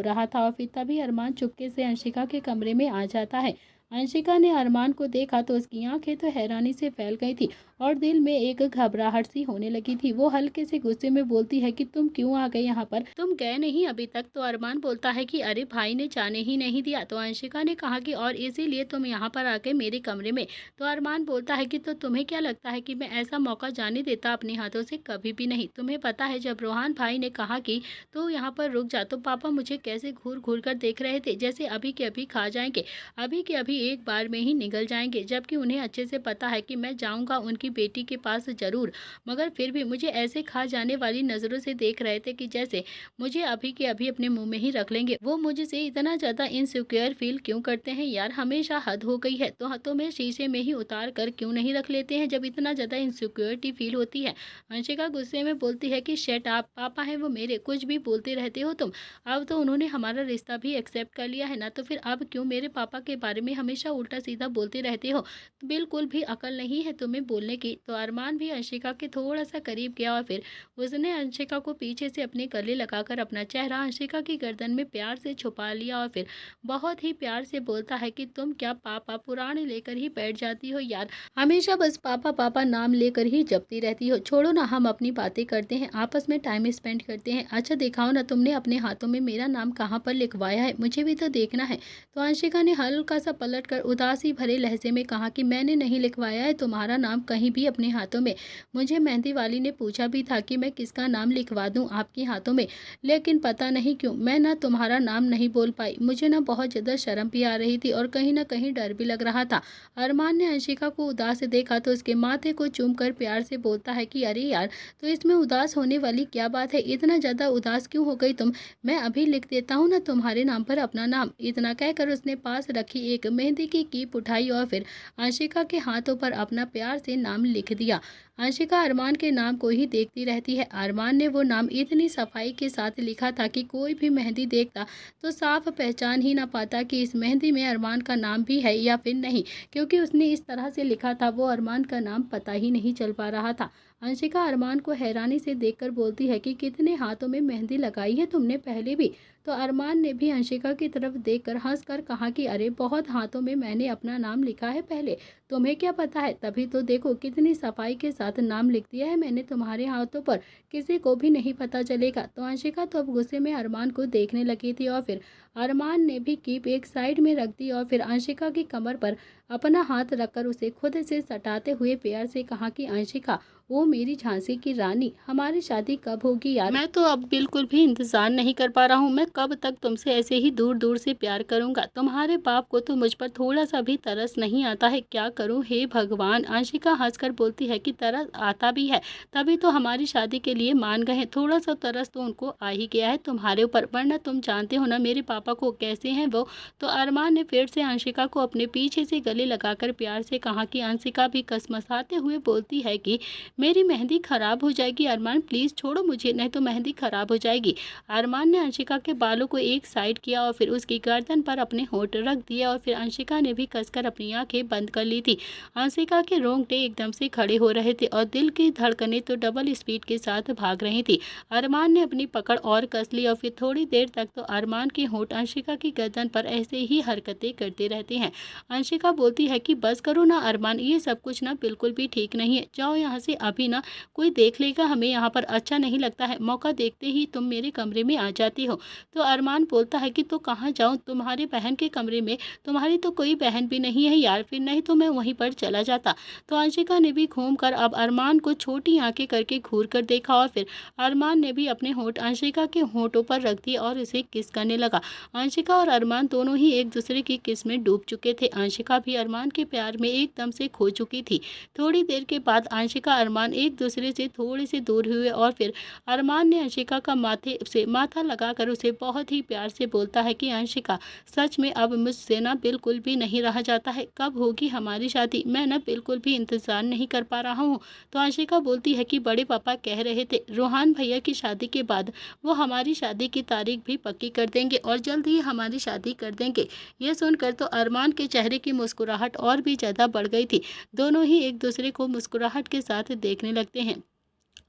रहा था और फिर तभी अरमान चुपके से अंशिका के कमरे में आ जाता है। अंशिका ने अरमान को देखा तो उसकी आंखें तो हैरानी से फैल गई थी और दिल में एक घबराहट सी होने लगी थी। वो हल्के से गुस्से में बोलती है कि तुम क्यों आ गए यहाँ पर, तुम गए नहीं अभी तक। तो अरमान बोलता है कि अरे भाई ने जाने ही नहीं दिया। तो अंशिका ने कहा कि और इसीलिए तुम यहाँ पर आके मेरे कमरे में। तो अरमान बोलता है कि तो तुम्हें क्या लगता है कि मैं ऐसा मौका जाने देता अपने हाथों से, कभी भी नहीं। तुम्हें पता है जब रोहान भाई ने कहा कि तो यहाँ पर रुक जा, तो पापा मुझे कैसे घूर घूर कर देख रहे थे, जैसे अभी के अभी खा जाएंगे, अभी के अभी एक बार में ही निगल जाएंगे। जबकि उन्हें अच्छे से पता है कि मैं जाऊंगा उनकी बेटी के पास जरूर, मगर फिर भी मुझे ऐसे खा जाने वाली नज़रों से देख रहे थे कि जैसे मुझे अभी के अभी अपने मुंह में ही रख लेंगे। वो मुझसे इतना ज़्यादा इनसिक्योर फील क्यों करते हैं यार, हमेशा हद हो गई है। तो हाथों में शीशे में ही उतार कर क्यों नहीं रख लेते हैं जब इतना ज़्यादा इनसिक्योरिटी फील होती है। अंशिका गुस्से में बोलती है कि शेट आप, पापा है वो मेरे, कुछ भी बोलते रहते हो तुम। अब तो उन्होंने हमारा रिश्ता भी एक्सेप्ट कर लिया है ना, तो फिर अब क्यों मेरे पापा के बारे में हमेशा उल्टा सीधा बोलते रहते हो। तो बिल्कुल भी अकल नहीं है तुम्हें बोलने की। तो अरमान भी अंशिका के थोड़ा सा करीब गया और फिर उसने अंशिका को पीछे से अपने गले लगाकर अपना चेहरा अंशिका की गर्दन में प्यार से छुपा लिया और फिर बहुत ही प्यार से बोलता है कि तुम क्या पापा पुराण लेकर ही बैठ जाती हो यार, हमेशा बस पापा पापा नाम लेकर ही जपती रहती हो। छोड़ो ना, हम अपनी बातें करते हैं, आपस में टाइम स्पेंड करते हैं। अच्छा दिखाओ ना तुमने अपने हाथों में मेरा नाम कहाँ पर लिखवाया है, मुझे भी तो देखना है। तो अंशिका ने हल्का सा पलट कर उदासी भरे लहजे में कहा कि मैंने नहीं लिखवाया है तुम्हारा नाम कहीं भी अपने हाथों में। मुझे मेहंदी वाली ने पूछा भी था कि मैं किसका नाम लिखवा दूं आपके हाथों में, लेकिन पता नहीं क्यों मैं ना तुम्हारा नाम नहीं बोल पाई। मुझे ना बहुत ज़्यादा शर्म भी आ रही थी और कहीं ना कहीं डर भी लग रहा था। अरमान ने अंशिका को उदास देखा तो उसके माथे को चूम कर प्यार से बोलता है कि अरे यार, तो इसमें उदास होने वाली क्या बात है, इतना ज़्यादा उदास क्यों हो गई तुम, मैं अभी लिख देता हूँ ना तुम्हारे नाम पर अपना नाम। इतना कहकर उसने पास रखी एक मेहंदी की कीप उठाई और फिर अंशिका के हाथों पर अपना प्यार से नाम लिख दिया। अंशिका अरमान के नाम को ही देखती रहती है। अरमान ने वो नाम इतनी सफाई के साथ लिखा था कि कोई भी मेहंदी देखता तो साफ पहचान ही ना पाता कि इस मेहंदी में अरमान का नाम भी है या फिर नहीं, क्योंकि उसने इस तरह से लिखा था वो अरमान का नाम पता ही नहीं चल पा रहा था। अंशिका अरमान को हैरानी से देखकर बोलती है कि कितने हाथों में मेहंदी लगाई है तुमने पहले भी। तो अरमान ने भी अंशिका की तरफ देखकर हंसकर कहा कि अरे बहुत हाथों में मैंने अपना नाम लिखा है पहले, तुम्हें क्या पता है, तभी तो देखो कितनी सफाई के साथ नाम लिख दिया है मैंने तुम्हारे हाथों पर, किसी को भी नहीं पता चलेगा। तो अंशिका तो अब गुस्से में अरमान को देखने लगी थी और फिर अरमान ने भी कीप एक साइड में रख दी और फिर अंशिका की कमर पर अपना हाथ रखकर उसे खुद से सटाते हुए प्यार से कहा कि अंशिका, वो मेरी झांसी की रानी, हमारी शादी कब होगी यार, मैं तो अब बिल्कुल भी इंतजार नहीं कर पा रहा हूँ, मैं कब तक तुमसे ऐसे ही दूर दूर से प्यार करूंगा। तुम्हारे बाप को तो मुझ पर थोड़ा सा भी तरस नहीं आता है, क्या करूँ हे भगवान। अंशिका हंसकर बोलती है कि तरस आता भी है तभी तो हमारी शादी के लिए मान गए हैं, थोड़ा सा तरस तो उनको आ ही गया है तुम्हारे ऊपर, वरना तुम जानते हो ना मेरे पापा को कैसे हैं वो। तो अरमान ने फिर से अंशिका को अपने पीछे से गले लगाकर प्यार से कहा कि अंशिका भी कसमसाते हुए बोलती है कि मेरी मेहंदी खराब हो जाएगी, अरमान प्लीज़ छोड़ो मुझे, नहीं तो मेहंदी खराब हो जाएगी। अरमान ने अंशिका के बालों को एक साइड किया और फिर उसकी गर्दन पर अपने होंठ रख दिए और फिर अंशिका ने भी कसकर अपनी आंखें बंद कर ली थी। अंशिका के रोंगटे एकदम से खड़े हो रहे थे और दिल की धड़कनें तो डबल स्पीड के साथ भाग रही थी। अरमान ने अपनी पकड़ और कस ली और फिर थोड़ी देर तक तो अरमान के होंठ अंशिका की गर्दन पर ऐसे ही हरकतें करते रहते हैं। अंशिका बोलती है कि बस करो ना अरमान, ये सब कुछ ना बिल्कुल भी ठीक नहीं है, जाओ यहाँ से अभी ना, कोई देख लेगा, हमें यहाँ पर अच्छा नहीं लगता है, मौका देखते ही तुम मेरे कमरे में आ जाती हो। तो अरमान बोलता है कि तो कहाँ जाऊँ, तुम्हारे बहन के कमरे में, तुम्हारी तो कोई बहन भी नहीं है यार, फिर नहीं तो मैं वहीं पर चला जाता। तो अंशिका ने भी घूम कर अब अरमान को छोटी आंखें करके घूर कर देखा और फिर अरमान ने भी अपने होंठ अंशिका के होंठों पर रख दिए और उसे किस करने लगा। अंशिका और अरमान दोनों ही एक दूसरे की किस में डूब चुके थे। अंशिका भी अरमान के प्यार में एकदम से खो चुकी थी। थोड़ी देर के बाद अंशिका अरमान एक दूसरे से थोड़े से दूर हुए और फिर अरमान ने अंशिका का माथे से माथा लगाकर उसे बहुत ही प्यार से बोलता है कि अंशिका, सच में अब मुझसे ना बिल्कुल भी नहीं रहा जाता है, कब होगी हमारी शादी, मैं ना बिल्कुल भी इंतजार नहीं कर पा रहा हूँ। तो अंशिका बोलती है कि बड़े पापा कह रहे थे रोहान भैया की शादी के बाद वो हमारी शादी की तारीख भी पक्की कर देंगे और जल्द ही हमारी शादी कर देंगे। यह सुनकर तो अरमान के चेहरे की मुस्कुराहट और भी ज़्यादा बढ़ गई थी। दोनों ही एक दूसरे को मुस्कुराहट के साथ देखने लगते हैं।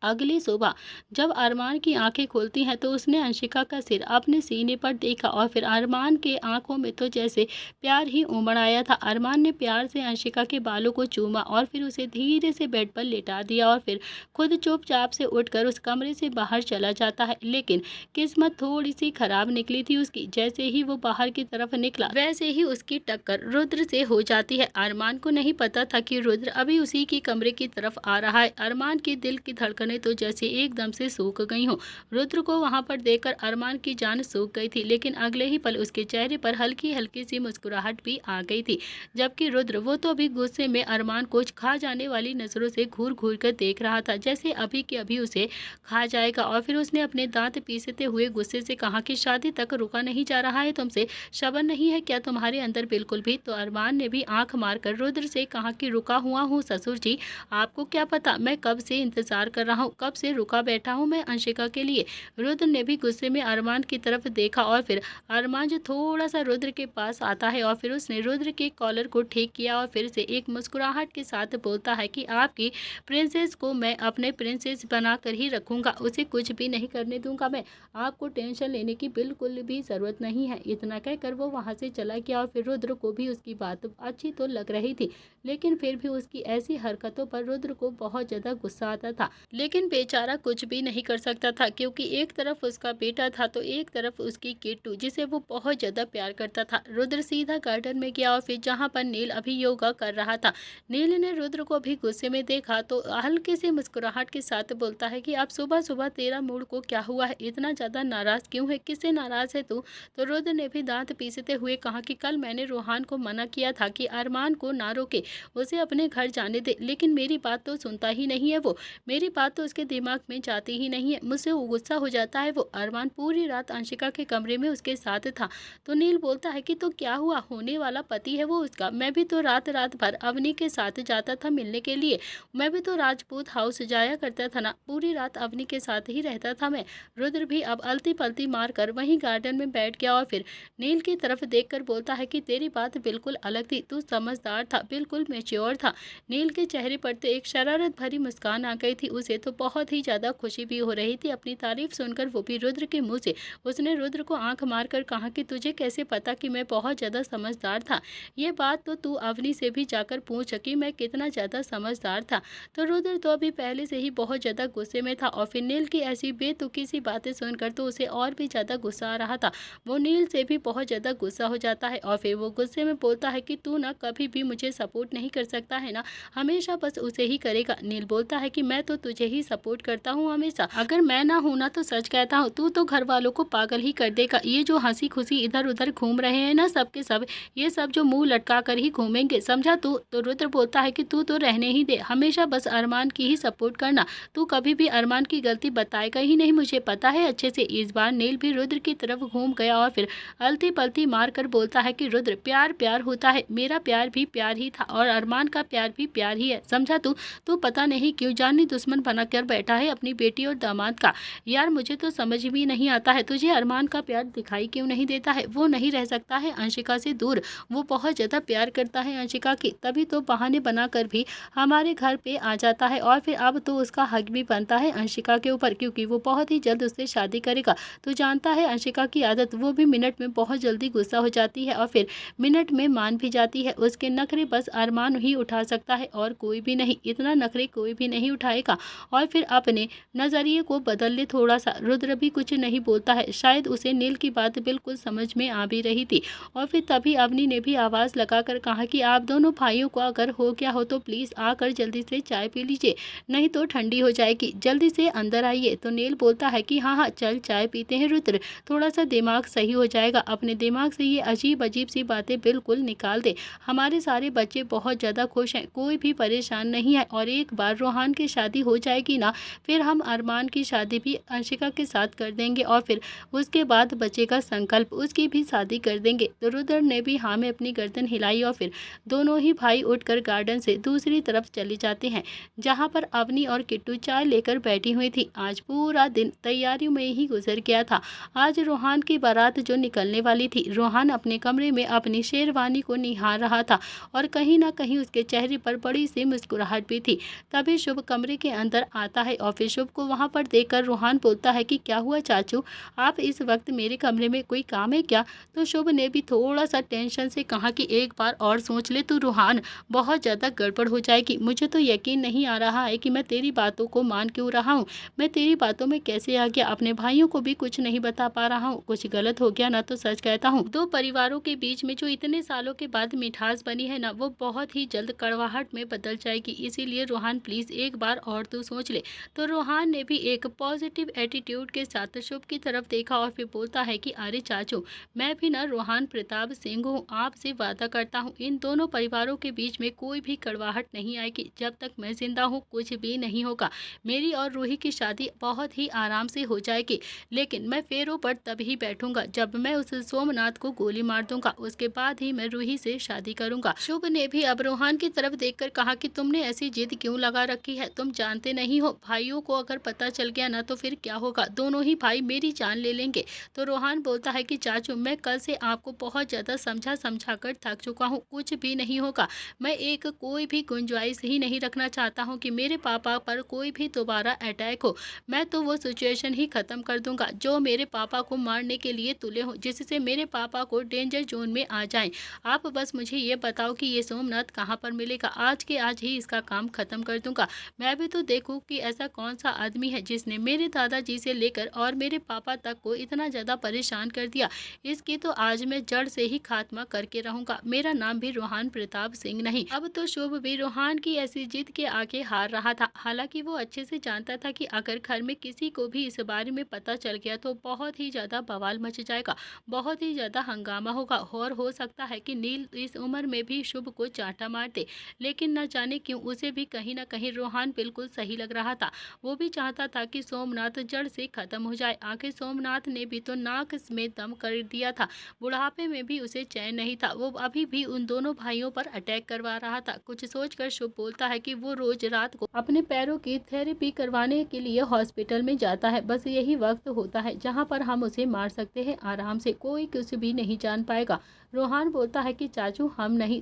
अगली सुबह जब अरमान की आंखें खुलती हैं तो उसने अंशिका का सिर अपने सीने पर देखा और फिर अरमान के आंखों में तो जैसे प्यार ही उमड़ आया था। अरमान ने प्यार से अंशिका के बालों को चूमा और फिर उसे धीरे से बेड पर लेटा दिया और फिर खुद चुपचाप से उठकर उस कमरे से बाहर चला जाता है। लेकिन किस्मत थोड़ी सी खराब निकली थी उसकी। जैसे ही वो बाहर की तरफ निकला वैसे ही उसकी टक्कर रुद्र से हो जाती है। अरमान को नहीं पता था कि रुद्र अभी उसी की कमरे की तरफ आ रहा है। अरमान के दिल की धड़कन तो जैसे एकदम से सूख गई हो। रुद्र को वहां पर देखकर अरमान की जान सूख गई थी, लेकिन अगले ही पल उसके चेहरे पर हल्की हल्की सी मुस्कुराहट भी आ गई थी। जबकि रुद्र वो तो अभी गुस्से में अरमान को खा जाने वाली नजरों से घूर घूर कर देख रहा था, जैसे अभी के अभी उसे खा जाएगा। और फिर उसने अपने दांत पीसते हुए गुस्से से कहा कि शादी तक रुका नहीं जा रहा है तुमसे, शर्म नहीं है क्या तुम्हारे अंदर बिल्कुल भी। तो अरमान ने भी आंख मारकर रुद्र से कहा कि रुका हुआ हूँ ससुर जी, आपको क्या पता मैं कब से इंतजार कर रहा हूँ, कब से रुका बैठा हूँ मैं अंशिका के लिए। रुद्र ने भी गुस्से में अरमान की तरफ देखा और फिर अरमान जो थोड़ा सा रुद्र के पास आता है और फिर उसने रुद्र के कॉलर को ठीक किया और फिर से एक मुस्कुराहट के साथ बोलता है कि आपकी प्रिंसेस को मैं अपने प्रिंसेस बना कर ही रखूंगा, उसे कुछ भी नहीं करने दूंगा मैं, आपको टेंशन लेने की बिल्कुल भी ज़रूरत नहीं है। इतना कहकर वो वहाँ से चला गया और फिर रुद्र को भी उसकी बात अच्छी तो लग रही थी, लेकिन फिर भी उसकी ऐसी हरकतों पर रुद्र को बहुत ज़्यादा गुस्सा आता था। लेकिन बेचारा कुछ भी नहीं कर सकता था, क्योंकि एक तरफ उसका बेटा था तो एक तरफ उसकी किट्टू जिसे वो बहुत ज़्यादा प्यार करता था। रुद्र सीधा गार्डन में गया और फिर जहाँ पर नील अभी योगा कर रहा था, नील ने रुद्र को भी गुस्से में देखा तो हल्के से मुस्कुराहट के साथ बोलता है कि अब सुबह सुबह तेरा मूड को क्या हुआ है, इतना ज़्यादा नाराज़ क्यों है, किससे नाराज़ है तू। तो रुद्र ने भी दांत पीसते हुए कहा कि कल मैंने रोहान को मना किया था कि अरमान को ना रोके, उसे अपने घर जाने दे, लेकिन मेरी बात तो सुनता ही नहीं है वो, मेरी बात तो उसके दिमाग में जाती ही नहीं है, मुझसे गुस्सा हो जाता है वो। अरमान पूरी रात अंशिका के कमरे में उसके साथ था। तो नील बोलता है कि तो क्या हुआ, होने वाला पति है वो उसका, मैं भी तो रात रात भर अवनी के साथ जाता था मिलने के लिए, मैं भी तो राजपूत हाउस जाया करता था ना, पूरी रात अवनी के साथ ही रहता था मैं। रुद्र भी अब अलती पलती मार कर वहीं गार्डन में बैठ गया और फिर नील की तरफ देखकर बोलता है कि तेरी बात बिल्कुल अलग थी, तू समझदार था, बिल्कुल मैच्योर था। नील के चेहरे पर तो एक शरारत भरी मुस्कान आ गई थी, उसे तो बहुत ही ज़्यादा खुशी भी हो रही थी अपनी तारीफ सुनकर, वो भी रुद्र के मुंह से। उसने रुद्र को आंख मारकर कहा कि तुझे कैसे पता कि मैं बहुत ज़्यादा समझदार था, ये बात तो तू अवनी से भी जाकर पूछ कि मैं कितना ज़्यादा समझदार था। तो रुद्र तो अभी पहले से ही बहुत ज़्यादा गुस्से में था और फिर नील की ऐसी बेतुकी सी बातें सुनकर तो उसे और भी ज़्यादा गुस्सा आ रहा था। वो नील से भी बहुत ज़्यादा गुस्सा हो जाता है और फिर वो गुस्से में बोलता है कि तू ना कभी भी मुझे सपोर्ट नहीं कर सकता है ना, हमेशा बस उसे ही करेगा। नील बोलता है कि मैं तो तुझे ही सपोर्ट करता हूँ हमेशा, अगर मैं ना हूँ ना तो सच कहता हूँ तू तो घर वालों को पागल ही कर देगा, ये जो हंसी खुशी इधर उधर घूम रहे हैं ना सबके सब, ये सब जो मुंह लटका कर ही घूमेंगे, समझा तू। तो रुद्र बोलता है कि तू तो रहने ही दे, हमेशा बस अरमान की ही सपोर्ट करना, तू कभी भी अरमान की गलती बताएगा ही नहीं, मुझे पता है अच्छे से। इस बार नील भी रुद्र की तरफ घूम गया और फिर अलती पलती मार कर बोलता है कि रुद्र प्यार प्यार होता है, मेरा प्यार भी प्यार ही था और अरमान का प्यार भी प्यार ही है, समझा तू। तू पता नहीं क्यों जानी दुश्मन बना कर बैठा है अपनी बेटी और दामाद का। यार मुझे तो समझ भी नहीं आता है, तुझे अरमान का प्यार दिखाई क्यों नहीं देता है? वो नहीं रह सकता है अंशिका से दूर, वो बहुत ज़्यादा प्यार करता है अंशिका की, तभी तो बहाने बनाकर भी हमारे घर पे आ जाता है और फिर अब तो उसका हक भी बनता है अंशिका के ऊपर, क्योंकि वो बहुत ही जल्द उससे शादी करेगा। तो जानता है अंशिका की आदत, वो भी मिनट में बहुत जल्दी गुस्सा हो जाती है और फिर मिनट में मान भी जाती है। उसके नखरे बस अरमान ही उठा सकता है और कोई भी नहीं, इतना नखरे कोई भी नहीं उठाएगा। और फिर अपने नज़रिए को बदल ले थोड़ा सा। रुद्र भी कुछ नहीं बोलता है, शायद उसे नील की बात बिल्कुल समझ में आ भी रही थी। और फिर तभी अवनी ने भी आवाज़ लगाकर कहा कि आप दोनों भाइयों को अगर हो गया हो तो प्लीज़ आकर जल्दी से चाय पी लीजिए, नहीं तो ठंडी हो जाएगी, जल्दी से अंदर आइए। तो नील बोलता है कि हाँ हाँ चल चाय पीते हैं रुद्र, थोड़ा सा दिमाग सही हो जाएगा, अपने दिमाग से ये अजीब अजीब सी बातें बिल्कुल निकाल दे। हमारे सारे बच्चे बहुत ज़्यादा खुश हैं, कोई भी परेशान नहीं है, और एक बार रोहान की शादी हो जाएगी ना, फिर हम अरमान की शादी भी अंशिका के साथ कर देंगे और फिर उसके बाद बचेगा संकल्प, उसकी भी शादी कर देंगे। तो रुद्र ने भी हाँ में अपनी गर्दन हिलाई और फिर दोनों ही भाई उठकर गार्डन से दूसरी तरफ चले जाते हैं, जहाँ पर अवनी और किट्टू चाय लेकर बैठी हुई थी। आज पूरा दिन तैयारियों में ही गुजर गया था। आज रोहान की बारात जो निकलने वाली थी, रोहान अपने कमरे में अपनी शेरवानी को निहार रहा था और कहीं ना कहीं उसके चेहरे पर बड़ी सी मुस्कुराहट भी थी। तभी शुभ कमरे के अंदर आता है और फिर शुभ को वहां पर देखकर रोहान बोलता है कि क्या हुआ चाचू, आप इस वक्त मेरे कमरे में, कोई काम है क्या? तो शुभ ने भी थोड़ा सा टेंशन से कहा कि एक बार और सोच ले तू रोहान, बहुत ज़्यादा गड़बड़ हो जाएगी। मुझे तो यकीन नहीं आ रहा है कि मैं तेरी बातों को मान क्यों रहा हूँ, मैं तेरी बातों में कैसे आ गया, अपने भाइयों को भी कुछ नहीं बता पा रहा हूँ, कुछ गलत हो गया ना तो सच कहता हूँ। दो परिवारों के बीच में जो इतने सालों के बाद मिठास बनी है ना, वो बहुत ही जल्द कड़वाहट में बदल जाएगी, इसीलिए रोहान प्लीज़ एक बार और तू सोच ले। तो रोहान ने भी एक पॉजिटिव एटीट्यूड के साथ शुभ की तरफ देखा और फिर बोलता है कि अरे चाचू, मैं भी ना रोहान प्रताप सिंह हूँ, आपसे वादा करता हूँ इन दोनों परिवारों के बीच में कोई भी कड़वाहट नहीं आएगी, जब तक मैं जिंदा हूँ कुछ भी नहीं होगा। मेरी और रूही की शादी बहुत ही आराम से हो जाएगी, लेकिन मैं फेरों पर तभी बैठूंगा जब मैं उस सोमनाथ को गोली मार दूंगा, उसके बाद ही मैं रूही से शादी करूंगा। शुभ ने भी अब रोहान की तरफ देखकर कहा कि तुमने ऐसी जिद क्यों लगा रखी है, तुम जानते नहीं हो भाइयों को अगर पता चल गया ना तो फिर क्या होगा, दोनों ही भाई मेरी जान ले लेंगे। तो रोहान बोलता है कि चाचू, मैं कल से आपको बहुत ज़्यादा समझा कर थक चुका हूँ, कुछ भी नहीं होगा। मैं एक कोई भी गुंजाइश ही नहीं रखना चाहता हूँ कि मेरे पापा पर कोई भी दोबारा अटैक हो। मैं तो वो सिचुएशन ही ख़त्म कर दूंगा जो मेरे पापा को मारने के लिए तुले हो, जिससे मेरे पापा को डेंजर जोन में आ जाएं। आप बस मुझे ये बताओ कि ये सोमनाथ कहाँ पर मिलेगा, आज के आज ही इसका काम ख़त्म कर दूंगा। मैं भी तो देखूँ कि ऐसा कौन सा आदमी है जिसने मेरे दादाजी से लेकर और मेरे पापा तक को इतना ज़्यादा परेशान कर दिया, इसकी तो आज मैं जड़ से ही खात्मा करके रहूँगा। मेरा नाम भी रोहान प्रताप सिंह नहीं। अब तो शुभ भी रोहान की ऐसी जिद के आगे हार रहा था। हालांकि वो अच्छे से जानता था कि अगर घर में किसी को भी इस बारे में पता चल गया तो बहुत ही ज़्यादा बवाल मच जाएगा, बहुत ही ज़्यादा हंगामा होगा और हो सकता है कि नील इस उम्र में भी शुभ को चांटा मार दे। लेकिन न जाने क्यों उसे भी कहीं ना कहीं रोहान बिल्कुल सही लग रहा था। वो भी चाहता था कि सोमनाथ जड़ से खत्म हो जाए। आखिर सोमनाथ ने भी तो नाक में दम कर दिया था, बुढ़ापे में भी उसे चैन नहीं था, वो अभी भी उन दोनों भाइयों पर अटैक करवा रहा था। कुछ सोचकर शुभ बोलता है कि वो रोज रात को अपने पैरों की थेरेपी करवाने के लिए हॉस्पिटल में जाता है, बस यही वक्त होता है जहां पर हम उसे मार सकते हैं आराम से, कोई कुछ भी नहीं जान पाएगा। रोहान बोलता है कि चाचू, हम नहीं,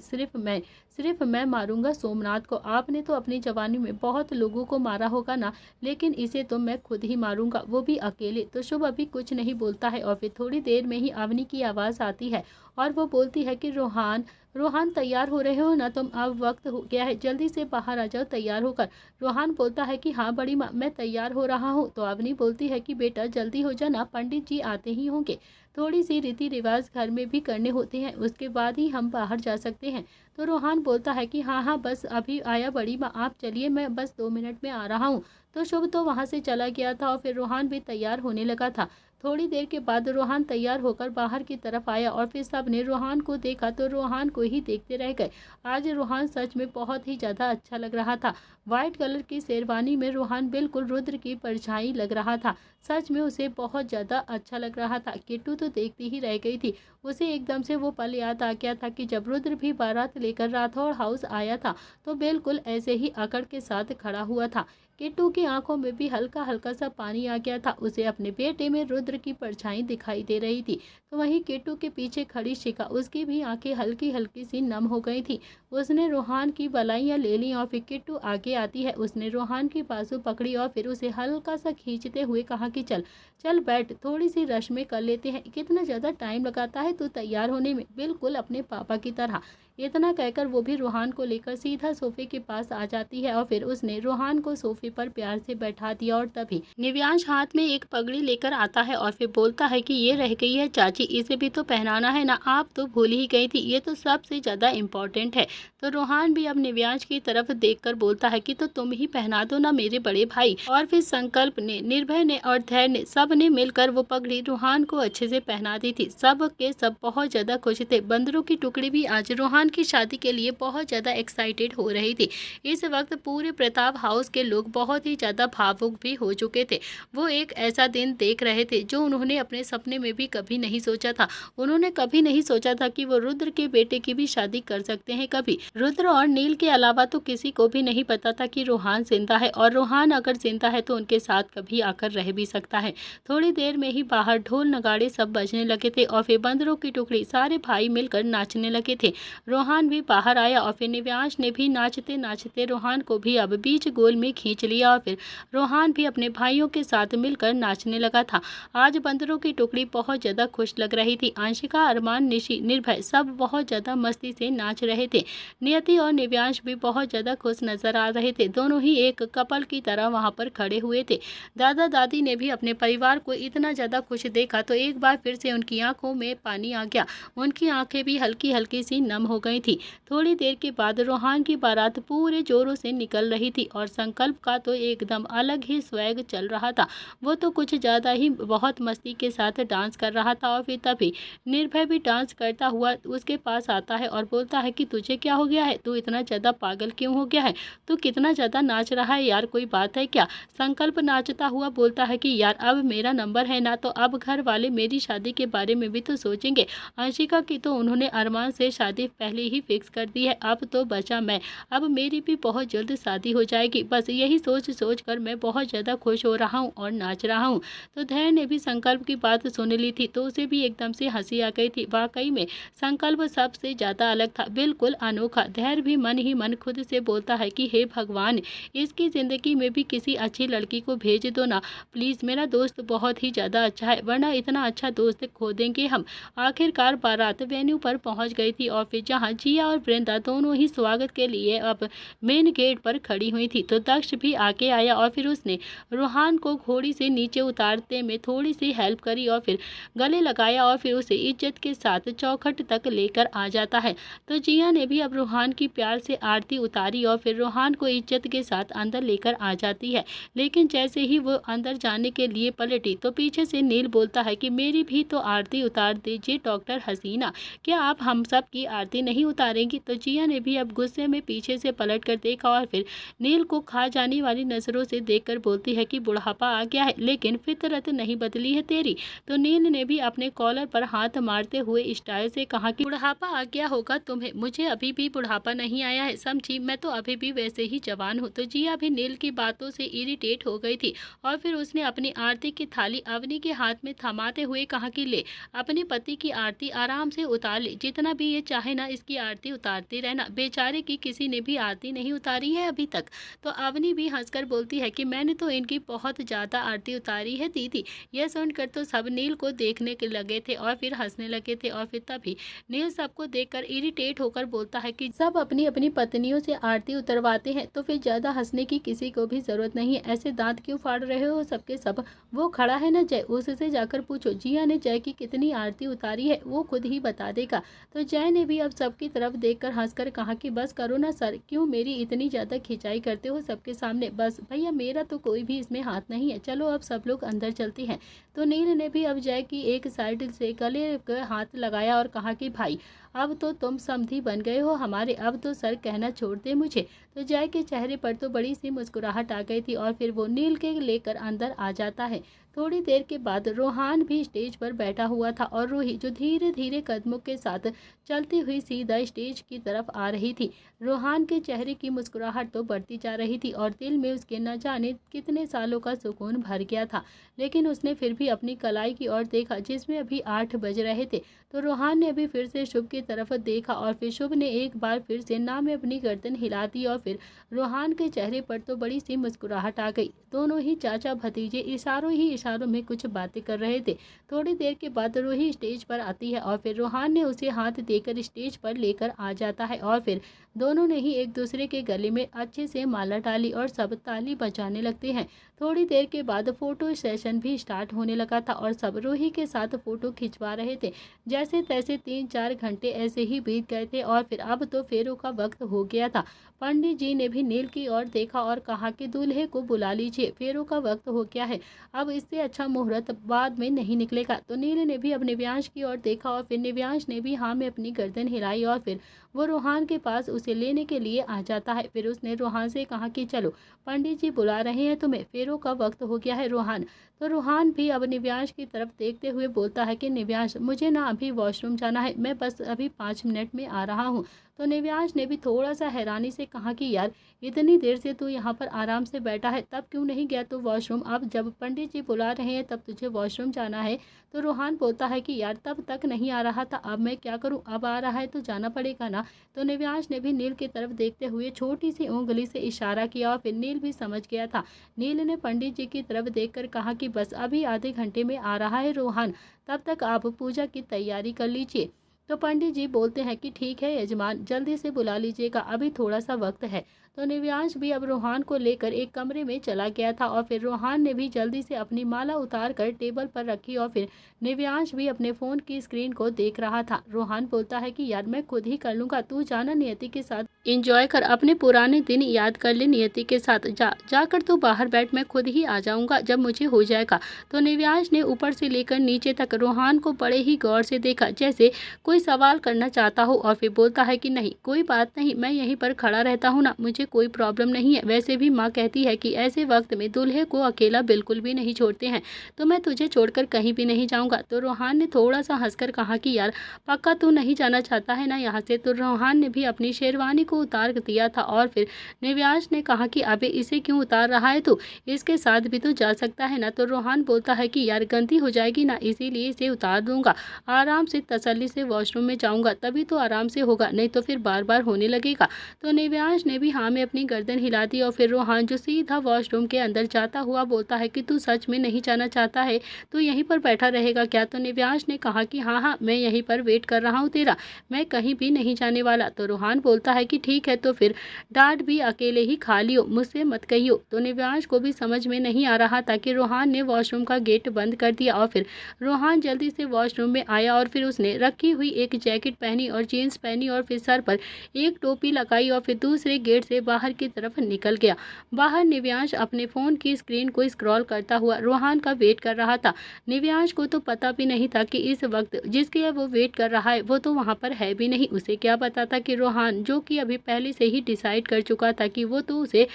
सिर्फ मैं मारूंगा सोमनाथ को। आपने तो अपनी जवानी में बहुत लोगों को मारा होगा ना, लेकिन इसे तो मैं खुद ही मारूंगा, वो भी अकेले। तो शुभ अभी कुछ नहीं बोलता है और फिर थोड़ी देर में ही अवनी की आवाज़ आती है और वो बोलती है कि रोहान तैयार हो रहे हो ना तुम, अब वक्त हो गया है, जल्दी से बाहर आ जाओ तैयार होकर। रोहान बोलता है कि हाँ बड़ी माँ, मैं तैयार हो रहा हूँ। तो अवनी बोलती है कि बेटा जल्दी हो जाना, पंडित जी आते ही होंगे, थोड़ी सी रीति रिवाज घर में भी करने होते हैं, उसके बाद ही हम बाहर जा सकते हैं। तो रोहान बोलता है कि हाँ हाँ बस अभी आया बड़ी माँ, आप चलिए, मैं बस 2 मिनट में आ रहा हूँ। तो शुभ तो वहाँ से चला गया था और फिर रोहान भी तैयार होने लगा था। थोड़ी देर के बाद रोहान तैयार होकर बाहर की तरफ आया और फिर सबने रोहान को देखा तो रोहान को ही देखते रह गए। आज रोहान सच में बहुत ही ज़्यादा अच्छा लग रहा था। वाइट कलर की शेरवानी में रोहान बिल्कुल रुद्र की परछाई लग रहा था, सच में उसे बहुत ज़्यादा अच्छा लग रहा था। किट्टू तो देखती ही रह गई थी, उसे एकदम से वो पल याद आ गया था कि जब रुद्र भी बारात लेकर राठौड़ हाउस आया था तो बिल्कुल ऐसे ही अकड़ के साथ खड़ा हुआ था। किट्टू की आंखों में भी हल्का हल्का सा पानी आ गया था। उसे अपने बेटे में रुद्र की परछाई दिखाई दे रही थी। तो वहीं किट्टू के पीछे खड़ी शिखा, उसकी भी आंखें हल्की हल्की सी नम हो गई थी। उसने रोहान की बलाइयां ले ली और फिर किट्टू आगे आती है, उसने रोहान की बाजू पकड़ी और फिर उसे हल्का सा खींचते हुए कहा कि चल चल बैठ, थोड़ी सी रश्मि कर लेते हैं। कितना ज़्यादा टाइम लगाता है तू तैयार होने में, बिल्कुल अपने पापा की तरह। इतना कहकर वो भी रोहान को लेकर सीधा सोफे के पास आ जाती है और फिर उसने रोहान को सोफे पर प्यार से बैठा दिया। और तभी निव्यांश हाथ में एक पगड़ी लेकर आता है और फिर बोलता है कि ये रह गई है चाची, इसे भी तो पहनाना है ना, आप तो भूल ही गई थी, ये तो सबसे ज़्यादा इम्पोर्टेंट है। तो रोहान भी अब निव्यांश की तरफ देखकर बोलता है कि तो तुम ही पहना दो ना मेरे बड़े भाई। और फिर संकल्प ने, निर्भय ने और धैर्य ने, सब ने मिलकर वो पगड़ी रोहान को अच्छे से पहना दी थी। सब के सब बहुत ज़्यादा खुश थे। बंदरों की टुकड़ी भी आज रोहान की शादी के लिए बहुत ज़्यादा एक्साइटेड हो रही थी। इस वक्त पूरे प्रताप हाउस के लोग बहुत ही ज़्यादा भावुक भी हो चुके थे। वो एक ऐसा दिन देख रहे थे जो उन्होंने अपने सपने में भी कभी नहीं सोचा था। उन्होंने कभी नहीं सोचा था कि वो रुद्र के बेटे की भी शादी कर सकते हैं कभी। रुद्र और नील के अलावा तो किसी को भी नहीं पता था कि रोहान जिंदा है, और रोहान अगर जिंदा है तो उनके साथ कभी आकर रह भी सकता है। थोड़ी देर में ही बाहर ढोल नगाड़े सब बजने लगे थे और फिर बंदरों की टुकड़ी सारे भाई मिलकर नाचने लगे थे। रोहान भी बाहर आया और फिर निव्यांश ने भी नाचते नाचते रोहान को भी अब बीच गोल में खींच लिया और फिर रोहान भी अपने भाइयों के साथ मिलकर नाचने लगा था। आज बंदरों की टुकड़ी बहुत ज़्यादा खुश लग रही थी। अंशिका, अरमान, निशी, निर्भय सब बहुत ज़्यादा मस्ती से नाच रहे थे। नियति और निव्यांश भी बहुत ज़्यादा खुश नजर आ रहे थे। दोनों ही एक कपल की तरह वहाँ पर खड़े हुए थे। दादा दादी ने भी अपने परिवार को इतना ज़्यादा खुश देखा तो एक बार फिर से उनकी आंखों में पानी आ गया। उनकी आंखें भी हल्की हल्की सी नम हो गई थी। थोड़ी देर के बाद रोहान की बारात पूरे जोरों से निकल रही थी और संकल्प का तो एकदम अलग ही स्वैग चल रहा था। वो तो कुछ ज़्यादा ही बहुत मस्ती के साथ डांस कर रहा था। और फिर तभी निर्भय भी डांस करता हुआ उसके पास आता है और बोलता है कि तुझे क्या हो गया है, तू इतना ज़्यादा पागल क्यों हो गया है, तू कितना ज़्यादा नाच रहा है यार, कोई बात है क्या। संकल्प नाचता हुआ बोलता है कि यार अब मेरा नंबर है ना, तो अब घर वाले मेरी शादी के बारे में भी तो सोचेंगे। अंशिका की तो उन्होंने अरमान से शादी पहले ही फिक्स कर दी है, अब तो बचा मैं, अब मेरी भी बहुत जल्द शादी हो जाएगी। बस यही सोच सोच कर मैं बहुत ज़्यादा खुश हो रहा हूँ और नाच रहा हूँ। तो धैर्य ने भी संकल्प की बात सुन ली थी तो उसे भी एकदम से हंसी आ गई थी। वाकई में संकल्प सबसे ज़्यादा अलग था, बिल्कुल अनोखा। धैर्य भी मन ही मन खुद से बोलता है कि हे भगवान, इसकी ज़िंदगी में भी किसी अच्छी लड़की को भेज दो ना प्लीज़। मेरा दोस्त बहुत ही ज़्यादा अच्छा है, वरना इतना अच्छा दोस्त खो देंगे हम। आखिरकार बारात वेन्यू पर पहुंच गई थी और फिर जहां जिया और वृंदा दोनों ही स्वागत के लिए अब मेन गेट पर खड़ी हुई थी तो दक्ष भी आके आया और फिर उसने रोहान को घोड़ी से नीचे उतारते में थोड़ी सी हेल्प करी और फिर गले लगाया और फिर उसे इज्जत के साथ चौखट तक लेकर आ जाता है। तो जिया ने भी अब रोहान की प्यार से आरती उतारी और फिर रोहान को इज्जत के साथ अंदर लेकर आ जाती है। लेकिन जैसे ही वो अंदर जाने के लिए पलटी तो पीछे से नील बोलता है कि मेरी भी तो आरती उतार दीजिए डॉक्टर हसीना, क्या आप हम सब की आरती नहीं उतारेंगी। तो जिया ने भी अब गुस्से में पीछे से पलट कर देखा और फिर नील को खा जाने वाली नजरों से देखकर बोलती है कि बुढ़ापा आ गया है लेकिन फितरत नहीं बदली है तेरी। तो नील ने भी अपने कॉलर पर हाथ मारते हुए स्टाइल से कहा कि बुढ़ापा आ गया होगा तुम्हें, मुझे अभी भी बुढ़ापा नहीं आया है समझी, मैं तो अभी भी वैसे ही जवान हूँ। तो जिया भी नील की बातों से इरिटेट हो गई थी और फिर उसने अपनी आरती की थाली अवनी के हाथ में थमाते हुए कहा कि ले अपने पति की आरती आराम से उतार ले, जितना भी ये चाहे ना इसकी आरती उतारती रहना, बेचारे की किसी ने भी आरती नहीं उतारी है अभी तक। तो अवनी भी हंसकर बोलती है कि मैंने तो इनकी बहुत ज़्यादा आरती उतारी है दीदी। यह सुनकर तो सब नील को देखने के लगे थे और फिर हंसने लगे थे और फिर तभी नील सबको देखकर इरिटेट होकर बोलता है कि सब अपनी अपनी पत्नियों से आरती उतरवाते हैं तो फिर ज़्यादा हंसने की किसी को भी ज़रूरत नहीं है, ऐसे दांत क्यों फाड़ रहे हो सबके सब। वो खड़ा है ना जय, उससे जाकर पूछो जिया ने जय की कितनी आरती उतारी है, वो खुद ही बता देगा। तो जय ने भी अब सबकी तरफ देखकर हंसकर कहा कि बस करो ना सर, क्यों मेरी इतनी ज़्यादा खिंचाई करते हो सबके सामने, बस भैया मेरा तो कोई भी इसमें हाथ नहीं है, चलो अब सब लोग अंदर चलते हैं। तो नील ने भी अब जय की एक साइड से गले पर हाथ लगाया और कहा कि भाई अब तो तुम समधी बन गए हो हमारे, अब तो सर कहना छोड़ दे मुझे। तो जय के चेहरे पर तो बड़ी सी मुस्कुराहट आ गई थी और फिर वो नील के लेकर अंदर आ जाता है। थोड़ी देर के बाद रोहान भी स्टेज पर बैठा हुआ था और रूही जो धीरे धीरे कदमों के साथ चलती हुई सीधा स्टेज की तरफ आ रही थी। रोहान के चेहरे की मुस्कुराहट तो बढ़ती जा रही थी और दिल में उसके न जाने कितने सालों का सुकून भर गया था। लेकिन उसने फिर भी अपनी कलाई की ओर देखा जिसमें अभी 8 बज रहे थे। तो रोहान ने अभी फिर से शुभ की तरफ देखा और फिर शुभ ने एक बार फिर से ना में अपनी गर्दन हिला दी और फिर रोहान के चेहरे पर तो बड़ी सी मुस्कुराहट आ गई। दोनों ही चाचा भतीजे इशारों में कुछ बातें कर रहे थे। थोड़ी देर के बाद रूही स्टेज पर आती है और फिर रोहान ने उसे हाथ देकर स्टेज पर लेकर आ जाता है और फिर दोनों ने ही एक दूसरे के गले में अच्छे से माला डाली और सब ताली बजाने लगते हैं। थोड़ी देर के बाद फोटो सेशन भी स्टार्ट होने लगा था और सब रूही के साथ फोटो खिंचवा रहे थे। जैसे तैसे 3-4 घंटे ऐसे ही बीत गए थे और फिर अब तो फेरों का वक्त हो गया था। पंडित जी ने भी नील की ओर देखा और कहा कि दूल्हे को बुला लीजिए, फेरों का वक्त हो गया है, अब इससे अच्छा मुहूर्त बाद में नहीं निकलेगा। तो नील ने भी अब निव्यांश की ओर देखा और फिर निव्यांश ने भी हाँ में अपनी गर्दन हिलाई और फिर वो रोहान के पास उसे लेने के लिए आ जाता है। फिर उसने रोहान से कहा कि चलो पंडित जी बुला रहे हैं तुम्हें, फेरों का वक्त हो गया है रोहान। तो रोहान भी अब निव्यांश की तरफ देखते हुए बोलता है कि निव्यांश मुझे ना अभी वॉशरूम जाना है, मैं बस अभी 5 मिनट में आ रहा हूँ। तो निव्यांश ने भी थोड़ा सा हैरानी से कहा कि यार इतनी देर से तू यहाँ पर आराम से बैठा है, तब क्यों नहीं गया तू वॉशरूम, अब जब पंडित जी बुला रहे हैं तब तुझे वॉशरूम जाना है। तो रोहान बोलता है कि यार तब तक नहीं आ रहा था, अब मैं क्या करूँ, अब आ रहा है तो जाना पड़ेगा ना। तो निव्यांश ने भी नील की तरफ देखते हुए छोटी सी उंगली से इशारा किया और फिर नील भी समझ गया था। नील ने पंडित जी की तरफ देखकर कहा कि बस अभी आधे घंटे में आ रहा है रोहान, तब तक आप पूजा की तैयारी कर लीजिए। तो पंडित जी बोलते हैं कि ठीक है यजमान, जल्दी से बुला लीजिएगा, अभी थोड़ा सा वक्त है। तो निव्यांश भी अब रोहान को लेकर एक कमरे में चला गया था और फिर रोहान ने भी जल्दी से अपनी माला उतार कर टेबल पर रखी और फिर निव्यांश भी अपने फ़ोन की स्क्रीन को देख रहा था। रोहान बोलता है कि यार मैं खुद ही कर लूँगा, तू जाना नियति के साथ एंजॉय कर, अपने पुराने दिन याद कर ले, नियति के साथ जाकर तू बाहर बैठ, मैं खुद ही आ जाऊँगा जब मुझे हो जाएगा। तो निव्यांश ने ऊपर से लेकर नीचे तक रोहान को बड़े ही गौर से देखा जैसे कोई सवाल करना चाहता हो और फिर बोलता है कि नहीं कोई बात नहीं, मैं यहीं पर खड़ा रहता हूँ ना, मुझे कोई प्रॉब्लम नहीं है। वैसे भी माँ कहती है कि ऐसे वक्त में दूल्हे को अकेला बिल्कुल भी नहीं छोड़ते हैं, तो मैं तुझे छोड़कर कहीं भी नहीं जाऊँगा। तो रोहान ने थोड़ा सा हंसकर कहा कि यार पक्का तू नहीं जाना चाहता है ना यहाँ से। तो रोहान ने भी अपनी शेरवानी को उतार दिया था और फिर निव्यांश ने कहा कि अबे इसे क्यों उतार रहा है तू, इसके साथ भी तो जा सकता है ना। तो रोहान बोलता है कि यार गंदी हो जाएगी ना, इसीलिए इसे उतार दूंगा, आराम से तसल्ली से वॉशरूम में जाऊंगा तभी तो आराम से होगा, नहीं तो फिर बार बार होने लगेगा। तो निव्यांश ने भी हाँ में अपनी गर्दन हिला दी और फिर रोहान जो सीधा वॉशरूम के अंदर जाता हुआ बोलता है कि तू सच में नहीं जाना चाहता है, तू यहीं पर बैठा रहेगा क्या। तो निव्यांश ने कहा कि हाँ हाँ मैं यहीं पर वेट कर रहा हूँ तेरा, मैं कहीं भी नहीं जाने वाला। तो रोहान बोलता है कि ठीक है, तो फिर डांट भी अकेले ही खा लियो, मुझसे मत कहियो। तो निव्यांश को भी समझ में नहीं आ रहा था कि रोहान ने वॉशरूम का गेट बंद कर दिया और फिर रोहान जल्दी से वॉशरूम में आया और फिर उसने रखी हुई एक जैकेट पहनी और जीन्स पहनी और फिर सर पर एक टोपी लगाई और फिर दूसरे गेट से बाहर की तरफ निकल गया। बाहर निव्यांश अपने फ़ोन की स्क्रीन को स्क्रॉल करता हुआ रोहान का वेट कर रहा था। निव्यांश को तो पता भी नहीं था कि इस वक्त जिसके वो वेट कर रहा है वो तो वहाँ पर है भी नहीं। उसे क्या पता था कि रोहान जो कि अभी पहले से ही डिसाइड कर चुका था कि वो तो उसे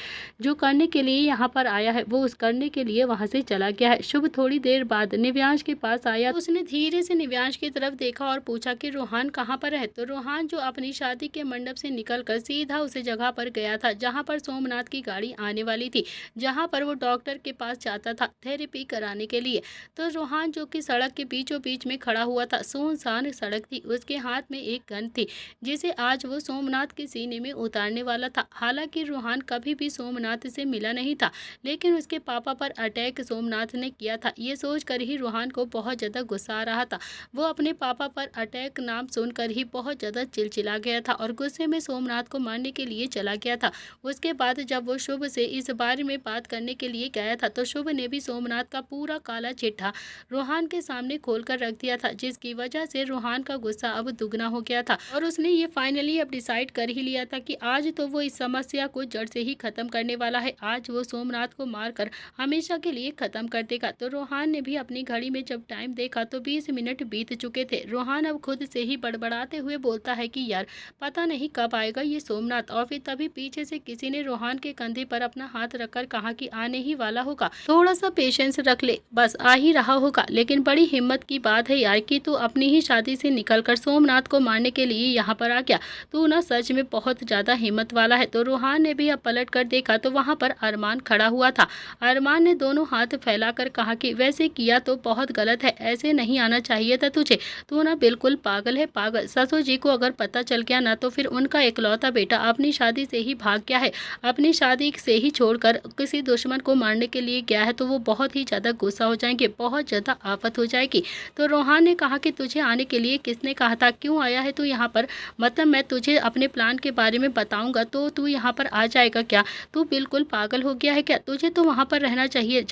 जो करने के लिए यहाँ पर आया है वो उस करने के लिए वहाँ से चला गया है। शुभ थोड़ी देर बाद निव्यांश के पास आया, उसने धीरे से निव्यांश की तरफ देखा और पूछा कि रोहान कहाँ पर है। तो रोहान जो अपनी शादी के मंडप से निकलकर सीधा उस जगह पर गया था जहाँ पर सोमनाथ की गाड़ी आने वाली थी, जहाँ पर वो डॉक्टर के पास जाता था थेरेपी कराने के लिए। तो रोहान जो कि सड़क के बीचों बीच में खड़ा हुआ था, सुनसान सड़क थी, उसके हाथ में एक गन थी जिसे आज वो सोमनाथ के सीने में उतारने वाला था। हालांकि रोहान कभी भी सोमनाथ से मिला नहीं था, लेकिन उसके पापा पर अटैक सोमनाथ ने किया था, ये सोचकर ही रोहान को बहुत ज़्यादा गुस्सा आ रहा था। वो अपने पापा पर अटैक नाम सुनकर ही बहुत ज़्यादा चिलचिला गया था और गुस्से में सोमनाथ को मारने के लिए चला गया था। था। उसके बाद जब वो शुभ से इस बारे में बात करने के लिए गया था तो शुभ ने भी सोमनाथ का पूरा काला चिट्ठा रोहान के सामने खोलकर रख दिया था, जिसकी वजह से रोहान का गुस्सा अब दुगना हो गया था और उसने ये फाइनली अब डिसाइड कर ही लिया था कि आज तो वो इस समस्या को जड़ से ही खत्म करने वाला है। आज वो सोमनाथ को मारकर हमेशा के लिए खत्म कर देगा। तो रोहान ने भी अपनी घड़ी में जब टाइम देखा तो 20 मिनट बीत चुके थे। रोहान अब खुद से ही बड़बड़ाते हुए बोलता है कि यार पता नहीं कब आएगा ये सोमनाथ। और फिर तभी पीछे से किसी ने रोहान के कंधे पर अपना हाथ रखकर कहा कि आने ही वाला होगा, थोड़ा सा पेशेंस रख ले, बस आ ही रहा होगा। लेकिन बड़ी हिम्मत की बात है यार कि तू अपनी ही शादी से निकलकर सोमनाथ को मारने के लिए यहाँ पर आ गया। तू ना सच में बहुत ज्यादा हिम्मत वाला है। तो रोहान ने भी अब पलट कर देखा तो वहाँ पर अरमान खड़ा हुआ था। अरमान ने दोनों हाथ फैलाकर कहा कि वैसे किया तो बहुत गलत है, ऐसे नहीं आना चाहिए था तुझे, तू ना बिल्कुल पागल है, पागल। ससुर जी को अगर पता चल गया ना तो फिर उनका इकलौता बेटा अपनी शादी से ही भाग गया है, अपनी शादी से ही छोड़कर किसी दुश्मन को मारने के लिए गया है, तो वो बहुत ही ज़्यादा गुस्सा हो जाएंगे, बहुत ज़्यादा आफत हो जाएगी। तो रोहान ने कहा कि तुझे आने के लिए किसने कहा था, क्यों आया है तू यहाँ पर, मतलब मैं तुझे अपने प्लान के बारे में बताऊंगा तो तू यहाँ पर आ जाएगा क्या, तू बिल्कुल पागल हो गया है क्या, तुझे तो वहाँ पर रहना चाहिए,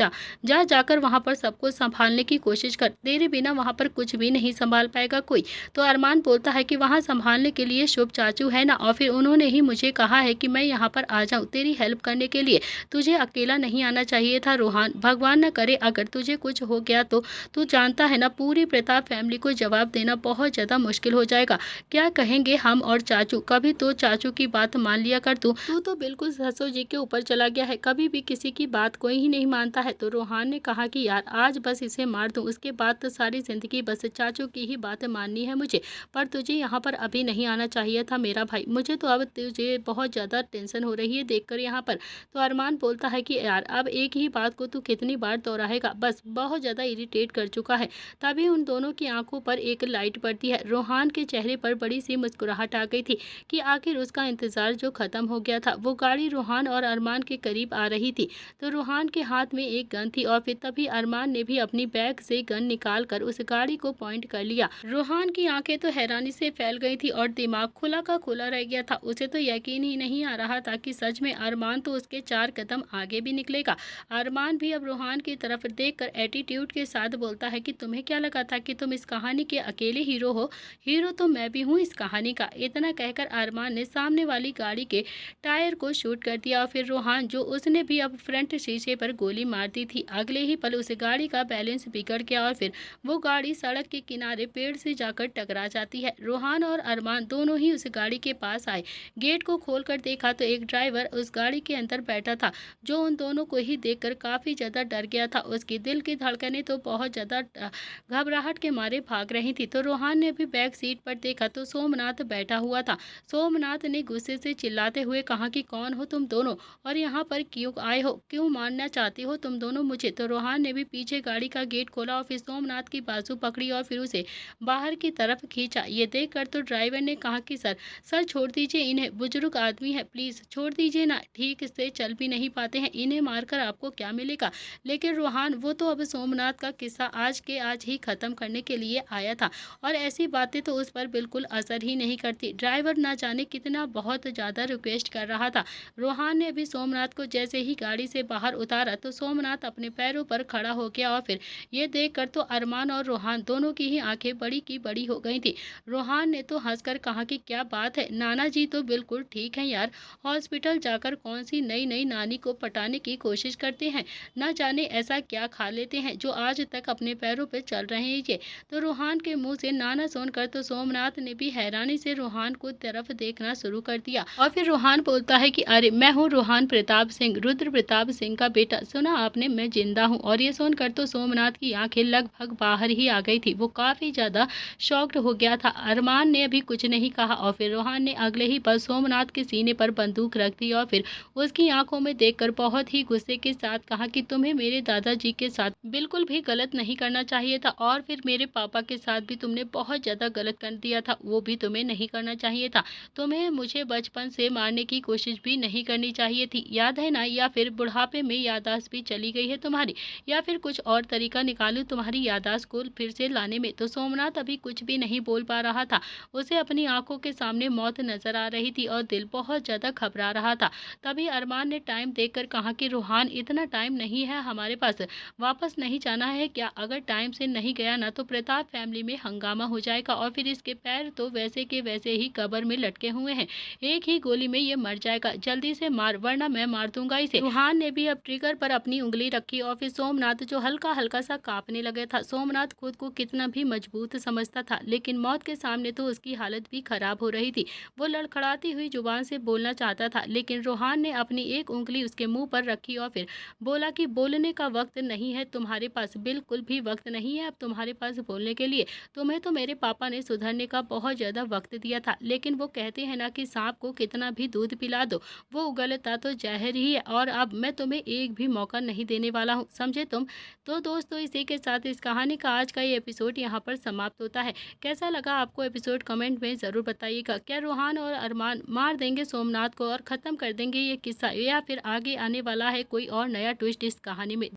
जाकर वहाँ पर सबको संभालने की कोशिश कर, तेरे बिना वहाँ पर कुछ भी नहीं संभाल पाएगा कोई। तो अरमान बोलता है कि वहाँ संभालने के लिए शुभ चाचू है ना, और फिर उन्होंने ही मुझे कहा है कि मैं यहाँ पर आ जाऊँ तेरी हेल्प करने के लिए, तुझे अकेला नहीं आना चाहिए था रोहान, भगवान न करे अगर तुझे कुछ हो गया तो तू जानता है ना पूरी प्रताप फैमिली को जवाब देना बहुत ज़्यादा मुश्किल हो जाएगा, क्या कहेंगे हम और चाचू, कभी तो चाचू की बात मान लिया कर, तू तो बिल्कुल ससुर जी के ऊपर चला गया है, कभी भी किसी की बात कोई ही नहीं मानता है। तो रोहान ने कहा कि यार आज बस इसे मार दूं, उसके बाद तो सारी जिंदगी बस चाचू की ही बात माननी है मुझे, पर तुझे यहाँ पर अभी नहीं आना चाहिए था मेरा भाई, मुझे तो अब तुझे बहुत ज़्यादा टेंशन हो रही है देखकर यहाँ पर। तो अरमान बोलता है कि यार अब एक ही बात को तू कितनी बार दोहराएगा, बस बहुत ज़्यादा इरिटेट कर चुका है। तभी उन दोनों की आंखों पर एक लाइट पड़ती है। रोहान के चेहरे पर बड़ी सी मुस्कुराहट आ गई थी कि आखिर उसका इंतजार जो खत्म हो गया था। वो गाड़ी रोहान और अरमान के करीब आ रही थी। तो रोहान के हाथ में एक गन थी और फिर तभी अरमान ने भी अपनी बैग से गन निकाल कर उस गाड़ी को पॉइंट कर लिया। रोहान की आंखें तो हैरानी से फैल गई थी और दिमाग खुला का खुला रह गया था। उसे तो यकीन ही नहीं आ रहा था कि सच में अरमान तो उसके 4 कदम आगे भी निकलेगा। अरमान भी अब रोहान की तरफ देखकर एटीट्यूड के साथ बोलता है कि तुम्हें क्या लगा था कि तुम इस कहानी के अकेले हीरो हो, हीरो तो मैं भी हूँ इस कहानी का। इतना कहकर अरमान ने सामने वाली गाड़ी के टायर को शूट कर दिया और फिर रोहान जो उसने भी अब फ्रंट शीशे पर गोली मार दी थी, अगले ही पल उस गाड़ी का बैलेंस बिगड़ गया और फिर वो गाड़ी सड़क के किनारे पेड़ से जाकर टकरा जाती है। रोहान और अरमान दोनों ही उस गाड़ी के पास आए, गेट को खोलकर देखा तो एक ड्राइवर उस गाड़ी के अंदर बैठा था जो उन दोनों को ही देखकर काफी ज्यादा डर गया था। उसकी दिल की धड़कनें तो बहुत ज्यादा घबराहट के मारे भाग रही थी। तो रोहान ने भी बैक सीट पर देखा तो सोमनाथ बैठा हुआ था। सोमनाथ ने गुस्से से चिल्लाते हुए कहा कि कौन हो तुम दोनों और यहाँ पर क्यों आए हो, क्यों मारना चाहते हो तुम दोनों मुझे। तो रोहान ने भी पीछे गाड़ी का गेट खोला और फिर सोमनाथ की बाजू पकड़ी और फिर उसे बाहर की तरफ खींचा। ये देखकर तो ड्राइवर ने कहा कि सर छोड़ दीजिए इन्हें, बुजुर्ग आदमी है, प्लीज छोड़ दीजिए ना, ठीक से चल भी नहीं पाते हैं, इन्हें मारकर आपको क्या मिलेगा। लेकिन रोहान वो तो अब सोमनाथ का किस्सा आज के आज ही खत्म करने के लिए आया था और ऐसी बातें तो उस पर बिल्कुल असर ही नहीं करती। ड्राइवर ना जाने कितना बहुत ज्यादा रिक्वेस्ट कर रहा था। रोहान ने भी सोमनाथ को जैसे ही गाड़ी से बाहर उतारा तो सोमनाथ अपने पैरों पर खड़ा हो गया और फिर ये देखकर तो अरमान और रोहान दोनों की ही आंखें बड़ी की बड़ी हो गई थी। रोहान ने तो हंसकर कहा कि क्या बात है, नाना जी तो बिल्कुल ठीक है यार, हॉस्पिटल जाकर कौन सी नई नई नानी को पटाने की कोशिश करते हैं, न जाने ऐसा क्या खा लेते हैं जो आज तक अपने पैरों पर चल रहे हैं ये। तो रोहान के मुंह से नाना सुनकर तो सोमनाथ ने भी हैरानी से रोहान को तरफ देखना शुरू कर दिया और फिर रोहान बोलता है कि अरे मैं हूँ रोहान प्रताप सिंह, रुद्र प्रताप सिंह का बेटा, सुना आपने, मैं जिंदा हूँ। और ये सुनकर तो सोमनाथ की आंखें लगभग बाहर ही आ गई थी, वो काफी ज्यादा शॉक्ड हो गया था। अरमान ने अभी कुछ नहीं कहा और फिर रोहान ने अगले ही पल सोमनाथ के सीने पर बंदूक रख दी और फिर उसकी आंखों में देखकर बहुत ही गुस्से के साथ कहा कि तुम्हें मेरे दादाजी के साथ बिल्कुल भी गलत नहीं करना चाहिए था और फिर मेरे पापा के साथ भी तुमने बहुत ज्यादा गलत कर दिया था, वो भी तुम्हें नहीं करना चाहिए था। तुम्हें मुझे बचपन से मारने की कोशिश भी नहीं करनी चाहिए थी, याद है ना, या फिर बुढ़ापे में याददाश्त भी चली गई है तुम्हारी, या फिर कुछ और तरीका निकालूं तुम्हारी याददाश्त को फिर से लाने में। तो सोमनाथ अभी कुछ भी नहीं बोल पा रहा था, उसे अपनी आंखों के सामने मौत नजर आ रही थी और दिल बहुत ज्यादा ज़्यादा घबरा रहा था। तभी अरमान ने टाइम देखकर कहा कि रूहान, इतना टाइम नहीं है हमारे पास, वापस नहीं जाना है क्या? अगर टाइम से नहीं गया ना तो प्रताप फैमिली में हंगामा हो जाएगा और फिर इसके पैर तो वैसे के वैसे ही कब्र में लटके हुए हैं। एक ही गोली में ये मर जाएगा, जल्दी से मार वरना मैं मार दूंगा इसे। रूहान ने भी अब ट्रिगर पर अपनी उंगली रखी और फिर सोमनाथ जो हल्का हल्का सा कांपने लगे था। सोमनाथ खुद को कितना भी मजबूत समझता था, लेकिन मौत के सामने तो उसकी हालत भी खराब हो रही थी। वो लड़खड़ाती हुई जुबान से बोलना चाहता था, लेकिन रूहान ने अपनी एक उंगली उसके मुंह पर रखी और फिर बोला कि बोलने का वक्त नहीं है तुम्हारे पास, बिल्कुल भी वक्त नहीं है अब तुम्हारे पास बोलने के लिए। तुम्हें तो मेरे पापा ने सुधरने का बहुत ज़्यादा वक्त दिया था, लेकिन वो कहते हैं ना कि सांप को कितना भी दूध पिला दो वो उगलता तो जहर ही है, और अब मैं तुम्हें एक भी मौका नहीं देने वाला हूँ, समझे तुम? तो दोस्तों, इसी के साथ इस कहानी का आज का ये एपिसोड यहाँ पर समाप्त होता है। कैसा लगा आपको एपिसोड, कमेंट में ज़रूर बताइएगा। क्या रूहान और अरमान मार देंगे सोमनाथ को और ख़त्म कर देंगे ये किस्सा, या फिर आगे आने वाला है कोई और नया ट्विस्ट इस कहानी में?